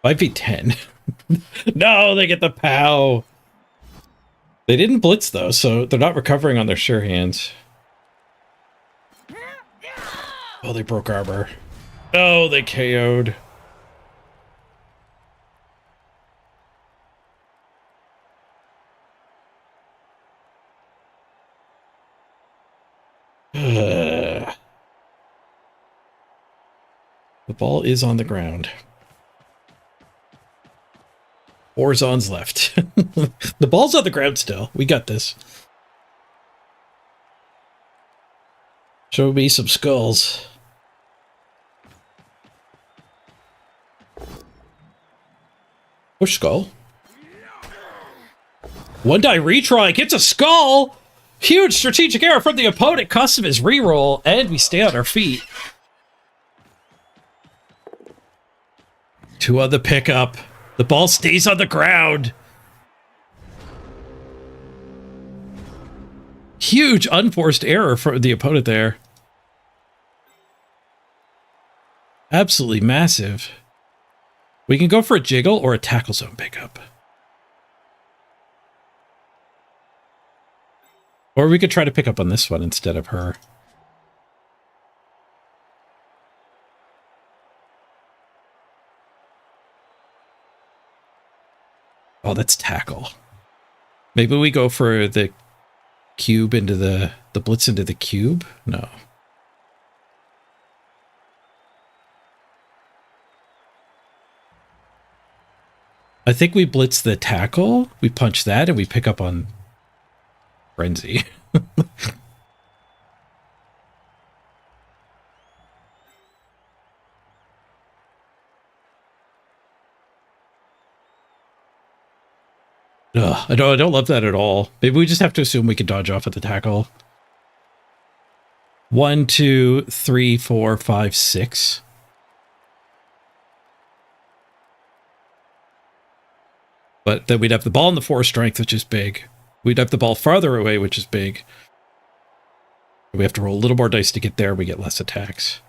5v10. No, they get the POW. They didn't blitz, though, so they're not recovering on their sure hands. Oh, they broke armor. Oh, they KO'd. The ball is on the ground. 4 zones left. The ball's on the ground still. We got this. Show me some skulls. Push skull. 1-die retry gets a skull. Huge strategic error from the opponent. Costs him his reroll, and we stay on our feet. 2 on the pickup. The ball stays on the ground. Huge unforced error for the opponent there. Absolutely massive. We can go for a jiggle or a tackle zone pickup. Or we could try to pick up on this one instead of her. Oh, that's tackle. Maybe we go for the cube into the blitz into the cube? No. I think we blitz the tackle, we punch that, and we pick up on Frenzy. Ugh, I don't love that at all. Maybe we just have to assume we can dodge off at the tackle. 1, 2, 3, 4, 5, 6. But then we'd have the ball in the 4 strength, which is big. We'd have the ball farther away, which is big. We have to roll a little more dice to get there. We get less attacks.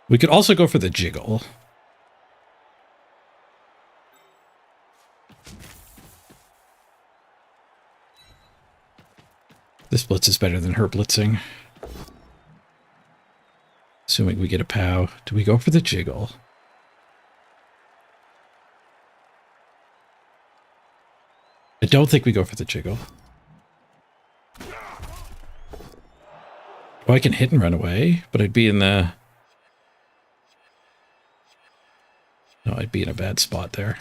We could also go for the jiggle. This blitz is better than her blitzing. Assuming we get a POW. Do we go for the jiggle? I don't think we go for the jiggle. Oh, I can hit and run away, but I'd be in the... No, I'd be in a bad spot there.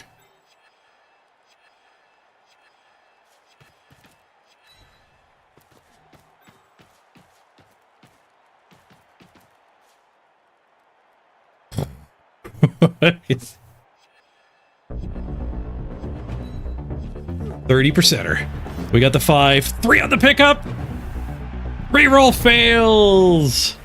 It's 30%er. We got the 5. 3 on the pickup. Reroll fails.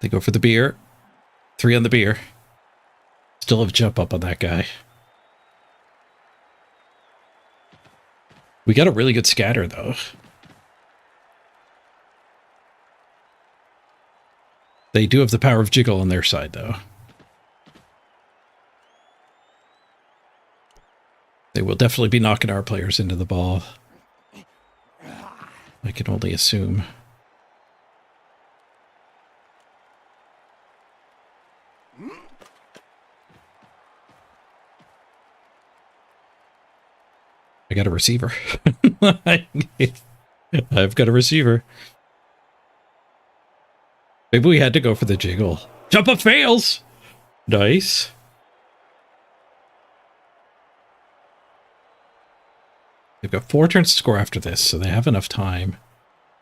They go for the beer. 3 on the beer. Still have jump up on that guy. We got a really good scatter though. They do have the power of jiggle on their side, though. They will definitely be knocking our players into the ball. I can only assume. I got a receiver. I've got a receiver. Maybe we had to go for the jiggle. Jump up fails! Nice. They've got 4 turns to score after this, so they have enough time.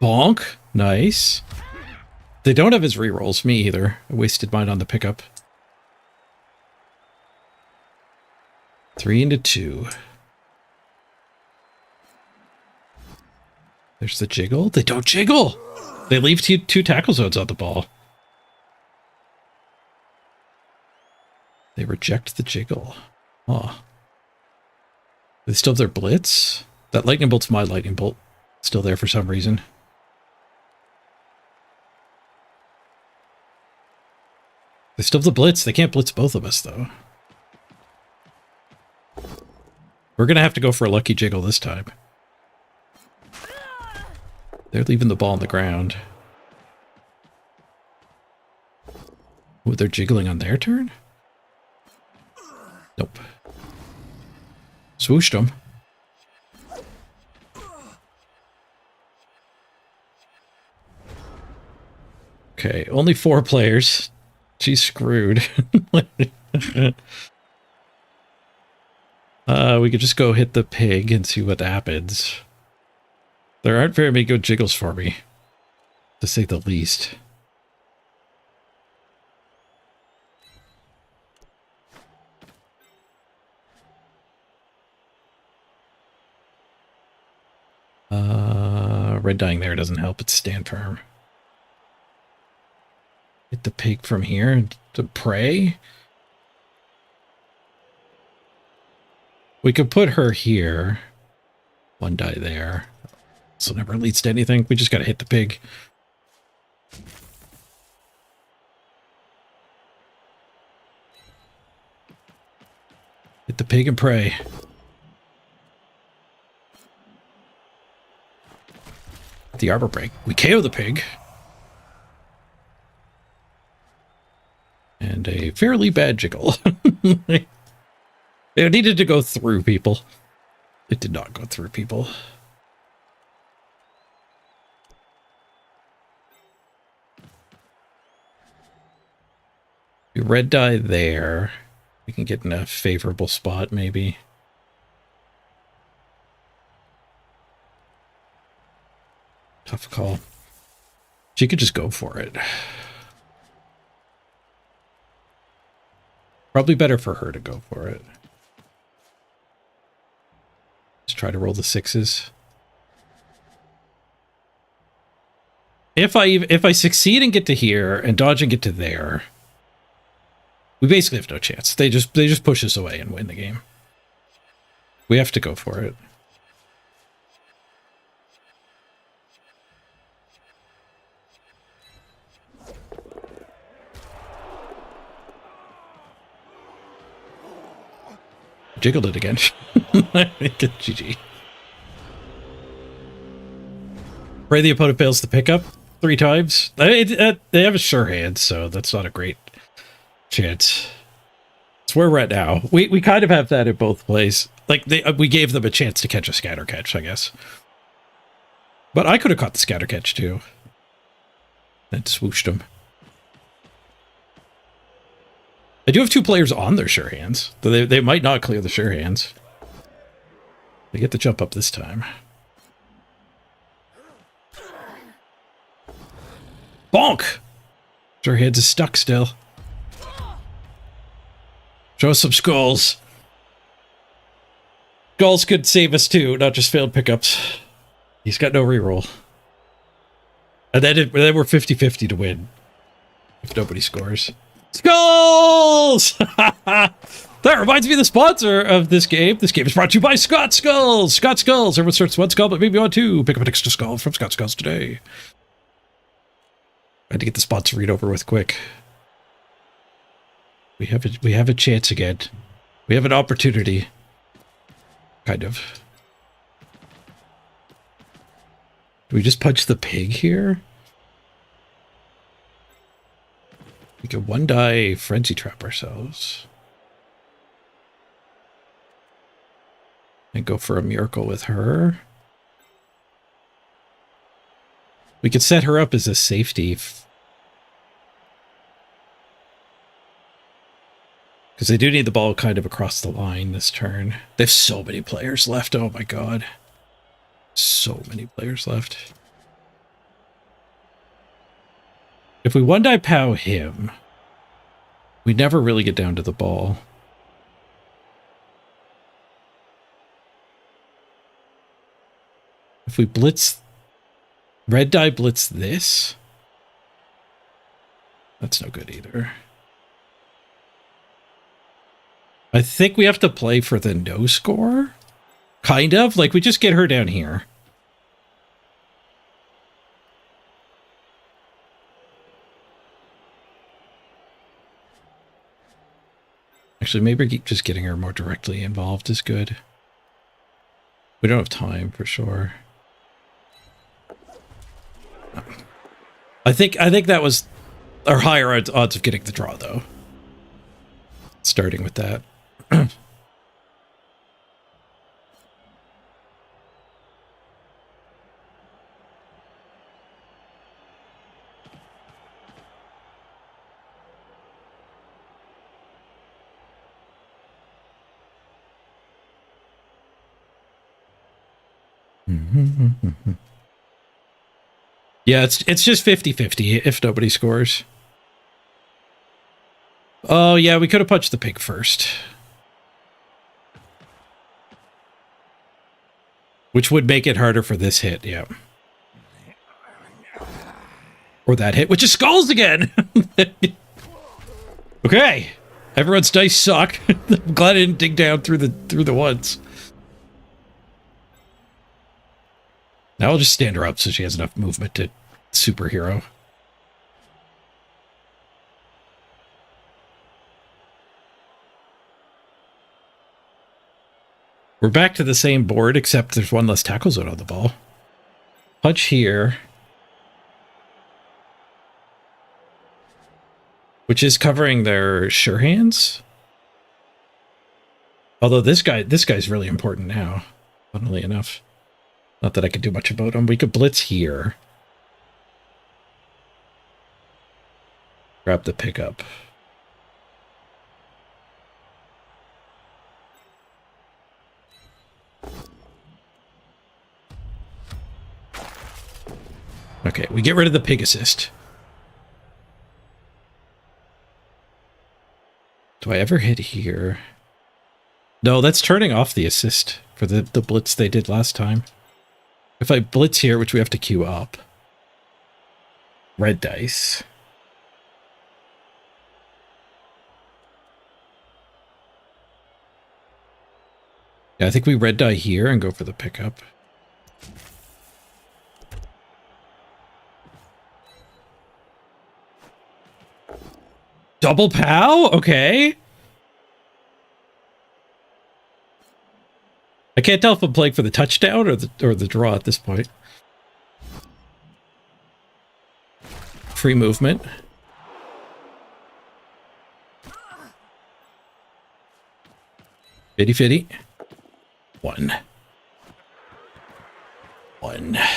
Bonk. Nice. They don't have his rerolls. Me either. I wasted mine on the pickup. 3 into 2. There's the jiggle. They don't jiggle! They leave 2 tackle zones on the ball. They reject the jiggle. Oh. They still have their blitz? That lightning bolt's my lightning bolt. Still there for some reason. They still have the blitz. They can't blitz both of us, though. We're going to have to go for a lucky jiggle this time. They're leaving the ball on the ground. Ooh, they're jiggling on their turn? Nope. Swooshed them. Okay, only 4 players. She's screwed. We could just go hit the pig and see what happens. There aren't very many good jiggles for me, to say the least. Red dying there doesn't help. It's stand firm. Hit the pig from here to pray. We could put her here. 1 die there. So never leads to anything. We just gotta hit the pig. Hit the pig and pray. The arbor break. We KO the pig. And a fairly bad jiggle. It needed to go through people. It did not go through people. We red die there. We can get in a favorable spot, maybe. Tough call. She could just go for it. Probably better for her to go for it. Just try to roll the 6s. If I succeed and get to here and dodge and get to there, we basically have no chance. They just push us away and win the game. We have to go for it. Jiggled it again. GG. Pray the opponent fails the pickup 3 times. They have a sure hand, so that's not a great chance. It's where we're at now. We kind of have that in both plays. Like, we gave them a chance to catch a scatter catch, I guess. But I could have caught the scatter catch, too. And swooshed them. I do have 2 players on their sure hands. Though they might not clear the sure hands. They get the jump up this time. Bonk! Sure hands is stuck still. Show us some skulls. Skulls could save us too, not just failed pickups. He's got no reroll. And then we're 50-50 to win. If nobody scores. Skulls! That reminds me of the sponsor of this game. This game is brought to you by Scott Skulls. Scott Skulls. Everyone starts 1 skull, but maybe on 2. Pick up an extra skull from Scott Skulls today. I had to get the sponsor read over with quick. We have a chance again. We have an opportunity. Kind of. Do we just punch the pig here? We can 1-die frenzy trap ourselves. And go for a miracle with her. We could set her up as a safety. Because they do need the ball kind of across the line this turn. They have so many players left. Oh my god. So many players left. If we 1-die POW him, we never really get down to the ball. If we blitz... Red die blitz this? That's no good either. I think we have to play for the no score? Kind of. Like, we just get her down here. Actually, maybe just getting her more directly involved is good. We don't have time, for sure. I think that was our higher odds of getting the draw, though. Starting with that. Yeah, it's just 50-50 if nobody scores. Oh, yeah, we could have punched the pig first. Which would make it harder for this hit, yeah. Or that hit, which is skulls again! Okay. Everyone's dice suck. I'm glad I didn't dig down through the ones. Now I'll just stand her up so she has enough movement to superhero. We're back to the same board, except there's 1 less tackle zone on the ball. Punch here. Which is covering their sure hands. Although this guy's really important now, funnily enough. Not that I could do much about him. We could blitz here. Grab the pickup. Okay, we get rid of the pig assist. Do I ever hit here? No, that's turning off the assist for the blitz they did last time. If I blitz here, which we have to queue up. Red dice. Yeah, I think we red die here and go for the pickup. Double POW? Okay. I can't tell if I'm playing for the touchdown or the draw at this point. Free movement. Fitty fitty. One. At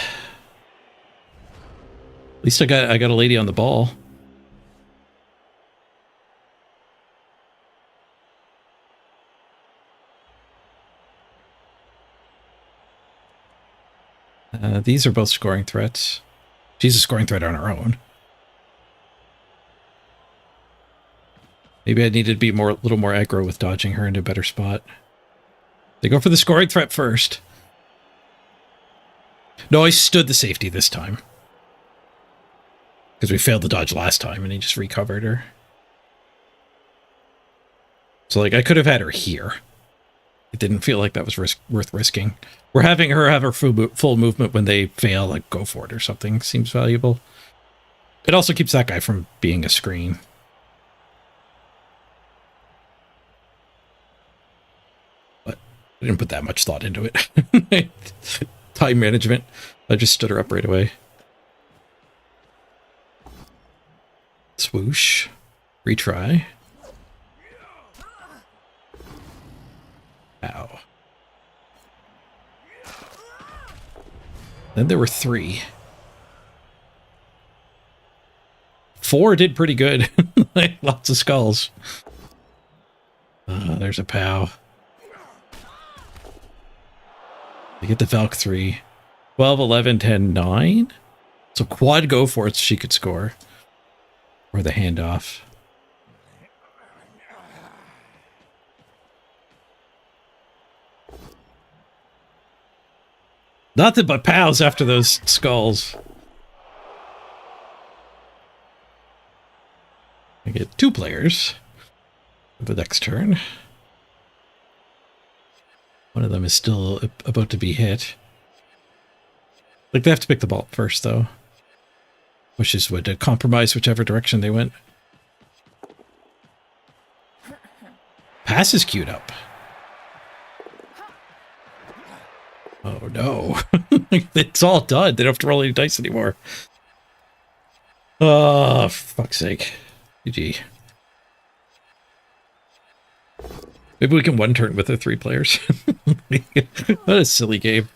least I got a lady on the ball. These are both scoring threats. She's a scoring threat on her own. Maybe I needed to be a little more aggro with dodging her into a better spot. They go for the scoring threat first. No, I stood the safety this time. Because we failed the dodge last time and he just recovered her. So, like, I could have had her here. It didn't feel like that was worth risking. We're having her have her full movement when they fail, like, go for it or something. Seems valuable. It also keeps that guy from being a screen. But I didn't put that much thought into it. Time management. I just stood her up right away. Swoosh. Retry. Ow. Then there were 3. 4 did pretty good. Like, lots of skulls. There's a POW. You get the Valk 3. 12, 11, 10, 9. So quad go for it, she could score. Or the handoff. Nothing but POWs after those skulls. I get 2 players for the next turn. One of them is still about to be hit. Like, they have to pick the ball up first, though. Which is what to compromise whichever direction they went. Pass is queued up. Oh no. It's all done. They don't have to roll any dice anymore. Oh, for fuck's sake. GG. Maybe we can one turn with the 3 players. What a silly game.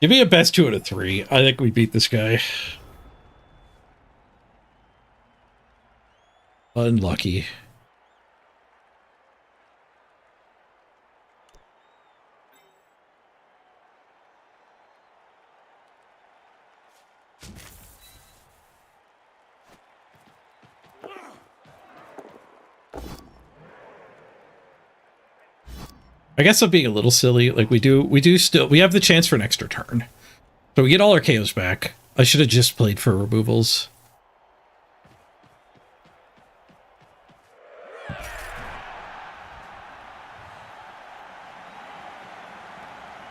Give me a best 2 out of 3. I think we beat this guy. Unlucky. I guess I'm being a little silly. Like, we have the chance for an extra turn. So we get all our KOs back. I should have just played for removals.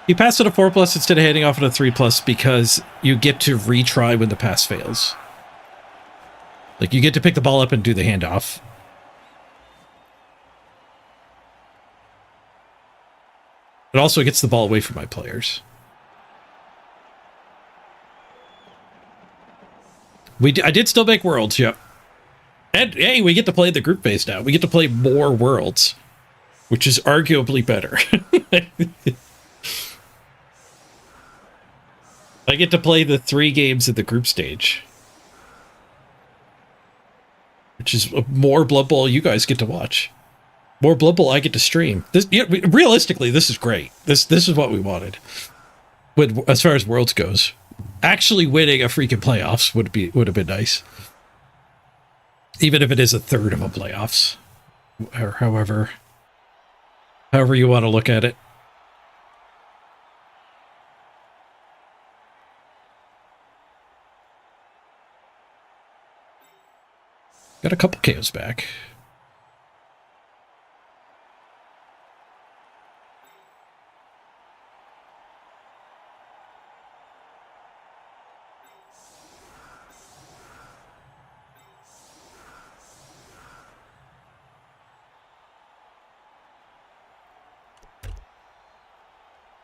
You pass it a 4+ instead of handing off it a 3+ because you get to retry when the pass fails. Like, you get to pick the ball up and do the handoff. It also gets the ball away from my players. I did still make worlds, yep. And hey, we get to play the group phase now. We get to play more worlds, which is arguably better. I get to play the 3 games of the group stage, which is more Blood Bowl you guys get to watch. More Blood Bowl I get to stream. Realistically, this is great. This is what we wanted. As far as Worlds goes, actually winning a freaking playoffs would have been nice. Even if it is a third of a playoffs, or however you want to look at it. Got a couple KOs back.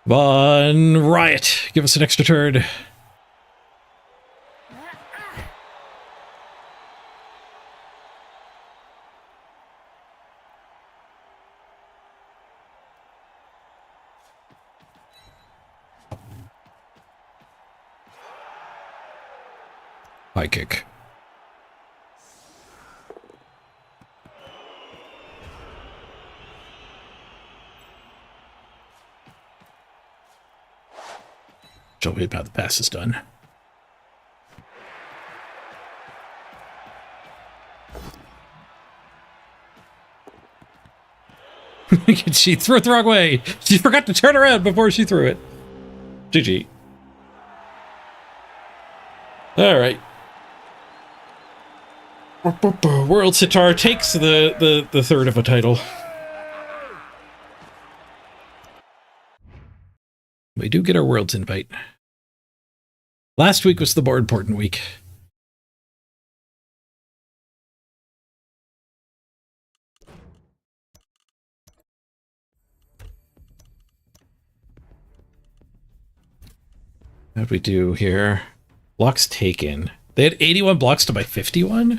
Come on, Riot. Give us an extra turn. High kick. Show me how the pass is done. She threw it the wrong way. She forgot to turn around before she threw it. GG. All right. World Sitar takes the third of a title. We do get our Worlds invite. Last week was the more important week. How'd we do here? Blocks taken. They had 81 blocks to my 51?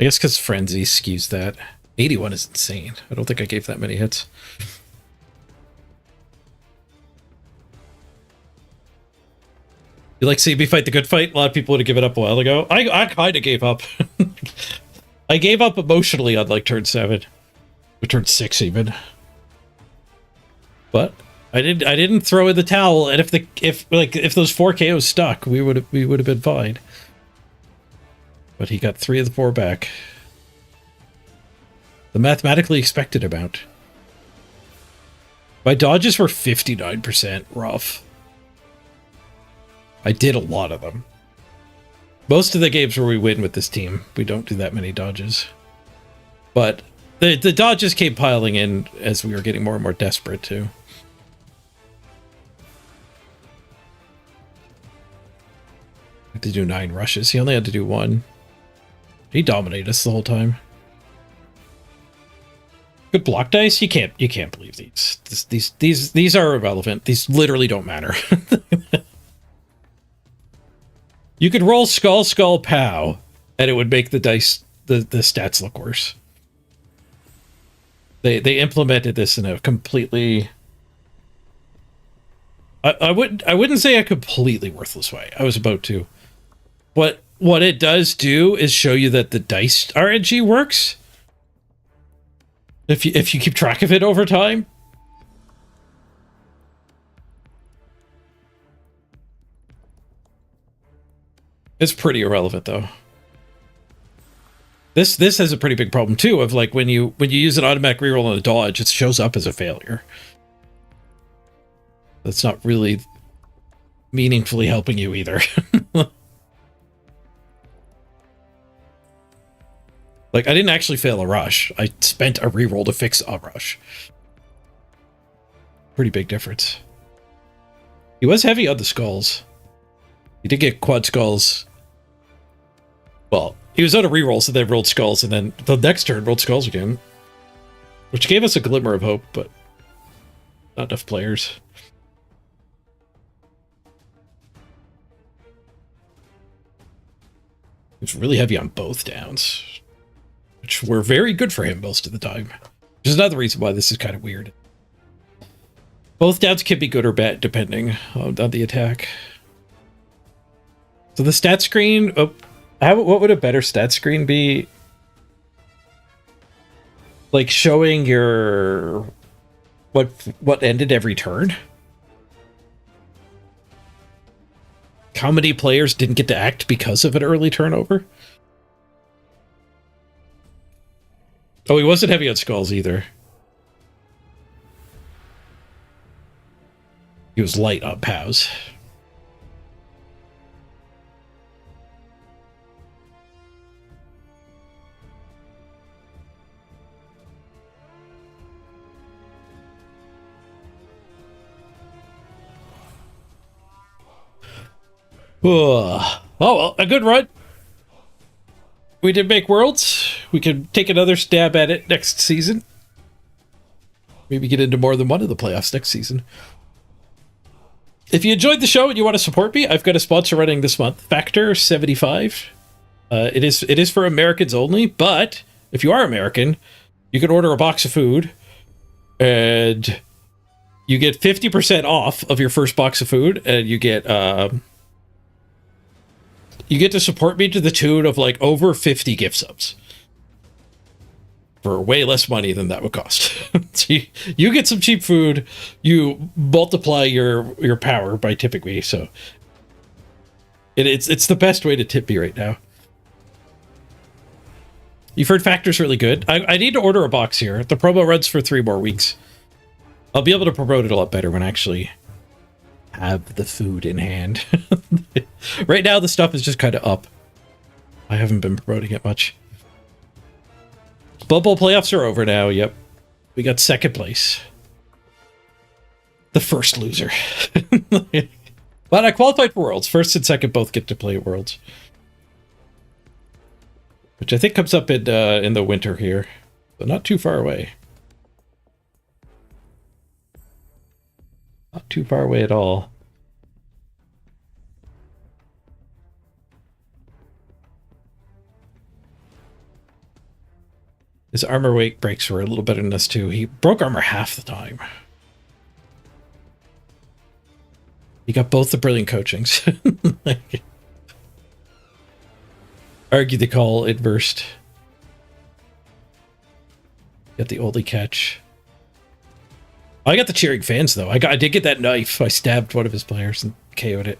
I guess because Frenzy skews that. 81 is insane. I don't think I gave that many hits. You like seeing me fight the good fight? A lot of people would have given up a while ago. I kind of gave up. I gave up emotionally on like turn 7. Or turn 6 even. But I didn't throw in the towel, and if those 4 KOs stuck, we would have been fine. But he got 3 of the 4 back. The mathematically expected amount. My dodges were 59% rough. I did a lot of them. Most of the games where we win with this team, we don't do that many dodges. But the dodges came piling in as we were getting more and more desperate too. I had to do 9 rushes. He only had to do 1. He dominated us the whole time. Good block dice? You can't believe these. These are irrelevant. These literally don't matter. You could roll skull, skull, pow, and it would make the dice, the stats look worse. They implemented this in a completely... I wouldn't say a completely worthless way. I was about to. What it does do is show you that the dice RNG works. If you keep track of it over time. It's pretty irrelevant though. This has a pretty big problem too of like when you use an automatic reroll on a dodge, it shows up as a failure. That's not really meaningfully helping you either. Like, I didn't actually fail a rush. I spent a reroll to fix a rush. Pretty big difference. He was heavy on the skulls. He did get quad skulls. Well, he was on a reroll, so they rolled skulls, and then the next turn rolled skulls again. Which gave us a glimmer of hope, but not enough players. He was really heavy on both downs. Which were very good for him most of the time. Which is another reason why this is kind of weird. Both downs can be good or bad, depending on the attack. So the stat screen... what would a better stat screen be? Like showing your... What ended every turn? How many players didn't get to act because of an early turnover? Oh, he wasn't heavy on skulls either. He was light on POWs. Oh, well, a good run. We did make Worlds. We can take another stab at it next season. Maybe get into more than one of the playoffs next season. If you enjoyed the show and you want to support me, I've got a sponsor running this month, Factor 75. It is for Americans only, but if you are American, you can order a box of food and you get 50% off of your first box of food, and you get to support me to the tune of like over 50 gift subs for way less money than that would cost. So you get some cheap food, you multiply your power by tipping me. So it's the best way to tip me right now. You've heard Factor's really good. I need to order a box here. The promo runs for 3 more weeks. I'll be able to promote it a lot better when I actually have the food in hand. Right now, the stuff is just kind of up. I haven't been promoting it much. Blood Bowl playoffs are over now. Yep. We got second place. The first loser. But I qualified for Worlds. First and second both get to play at Worlds. Which I think comes up in the winter here. But not too far away. Not too far away at all. His armor weight breaks were a little better than this too. He broke armor half the time. He got both the brilliant coachings. Argue the call adversed. Got the oldie catch. I got the cheering fans though. I did get that knife. I stabbed one of his players and KO'd it.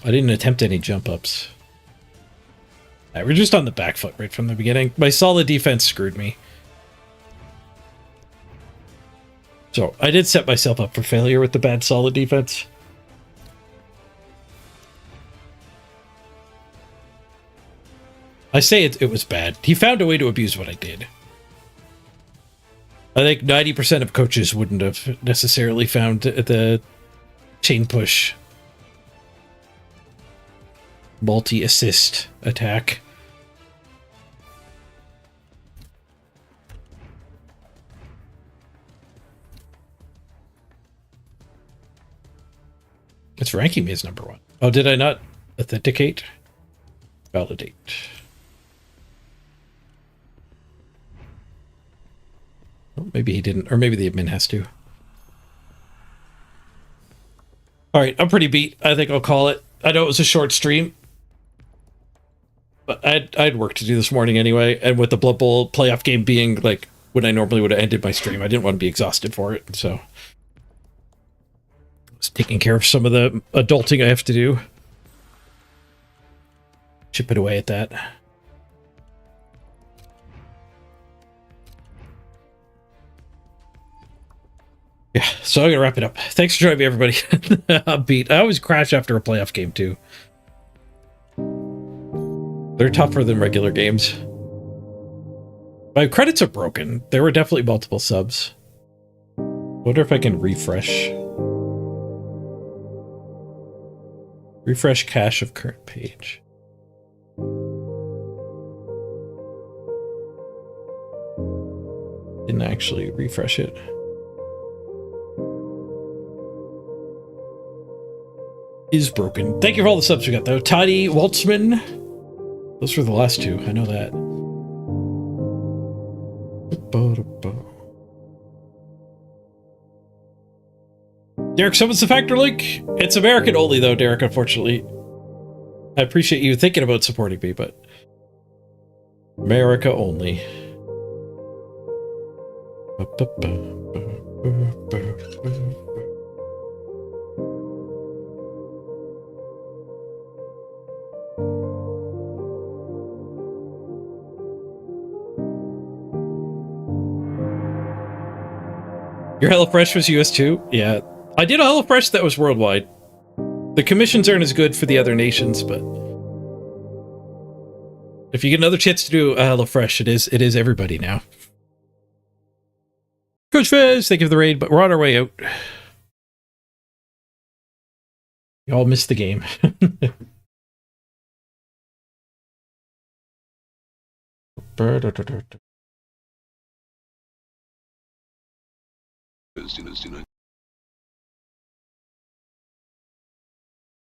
I didn't attempt any jump ups. We're just on the back foot right from the beginning. My solid defense screwed me. So I did set myself up for failure with the bad solid defense. I say it was bad. He found a way to abuse what I did. I think 90% of coaches wouldn't have necessarily found the chain push multi-assist attack. It's ranking me as number 1. Oh, did I not authenticate? Validate. Oh, maybe he didn't, or maybe the admin has to. All right, I'm pretty beat. I think I'll call it. I know it was a short stream, but I had work to do this morning anyway, and with the Blood Bowl playoff game being like when I normally would have ended my stream, I didn't want to be exhausted for it, so I was taking care of some of the adulting I have to do. Chip it away at that. Yeah, so I'm gonna wrap it up. Thanks for joining me, everybody. I'm beat. I always crash after a playoff game too. They're tougher than regular games. My credits are broken. There were definitely multiple subs. Wonder if I can refresh. Refresh cache of current page. Didn't actually refresh it. Is broken. Thank you for all the subs we got though. Toddy Waltzman. Those were the last 2. I know that. Derek summons the Factor link. It's American only though, Derek, unfortunately. I appreciate you thinking about supporting me, but America only. Your HelloFresh was US too? Yeah. I did a HelloFresh that was worldwide. The commissions aren't as good for the other nations, but if you get another chance to do a HelloFresh, it is everybody now. Coach Fez, thank you for the raid, but we're on our way out. You all missed the game.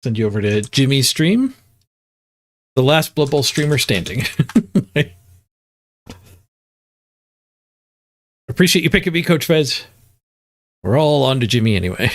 Send you over to Jimmy's stream. The last Blood Bowl streamer standing. Appreciate you picking me, Coach Fez. We're all on to Jimmy anyway.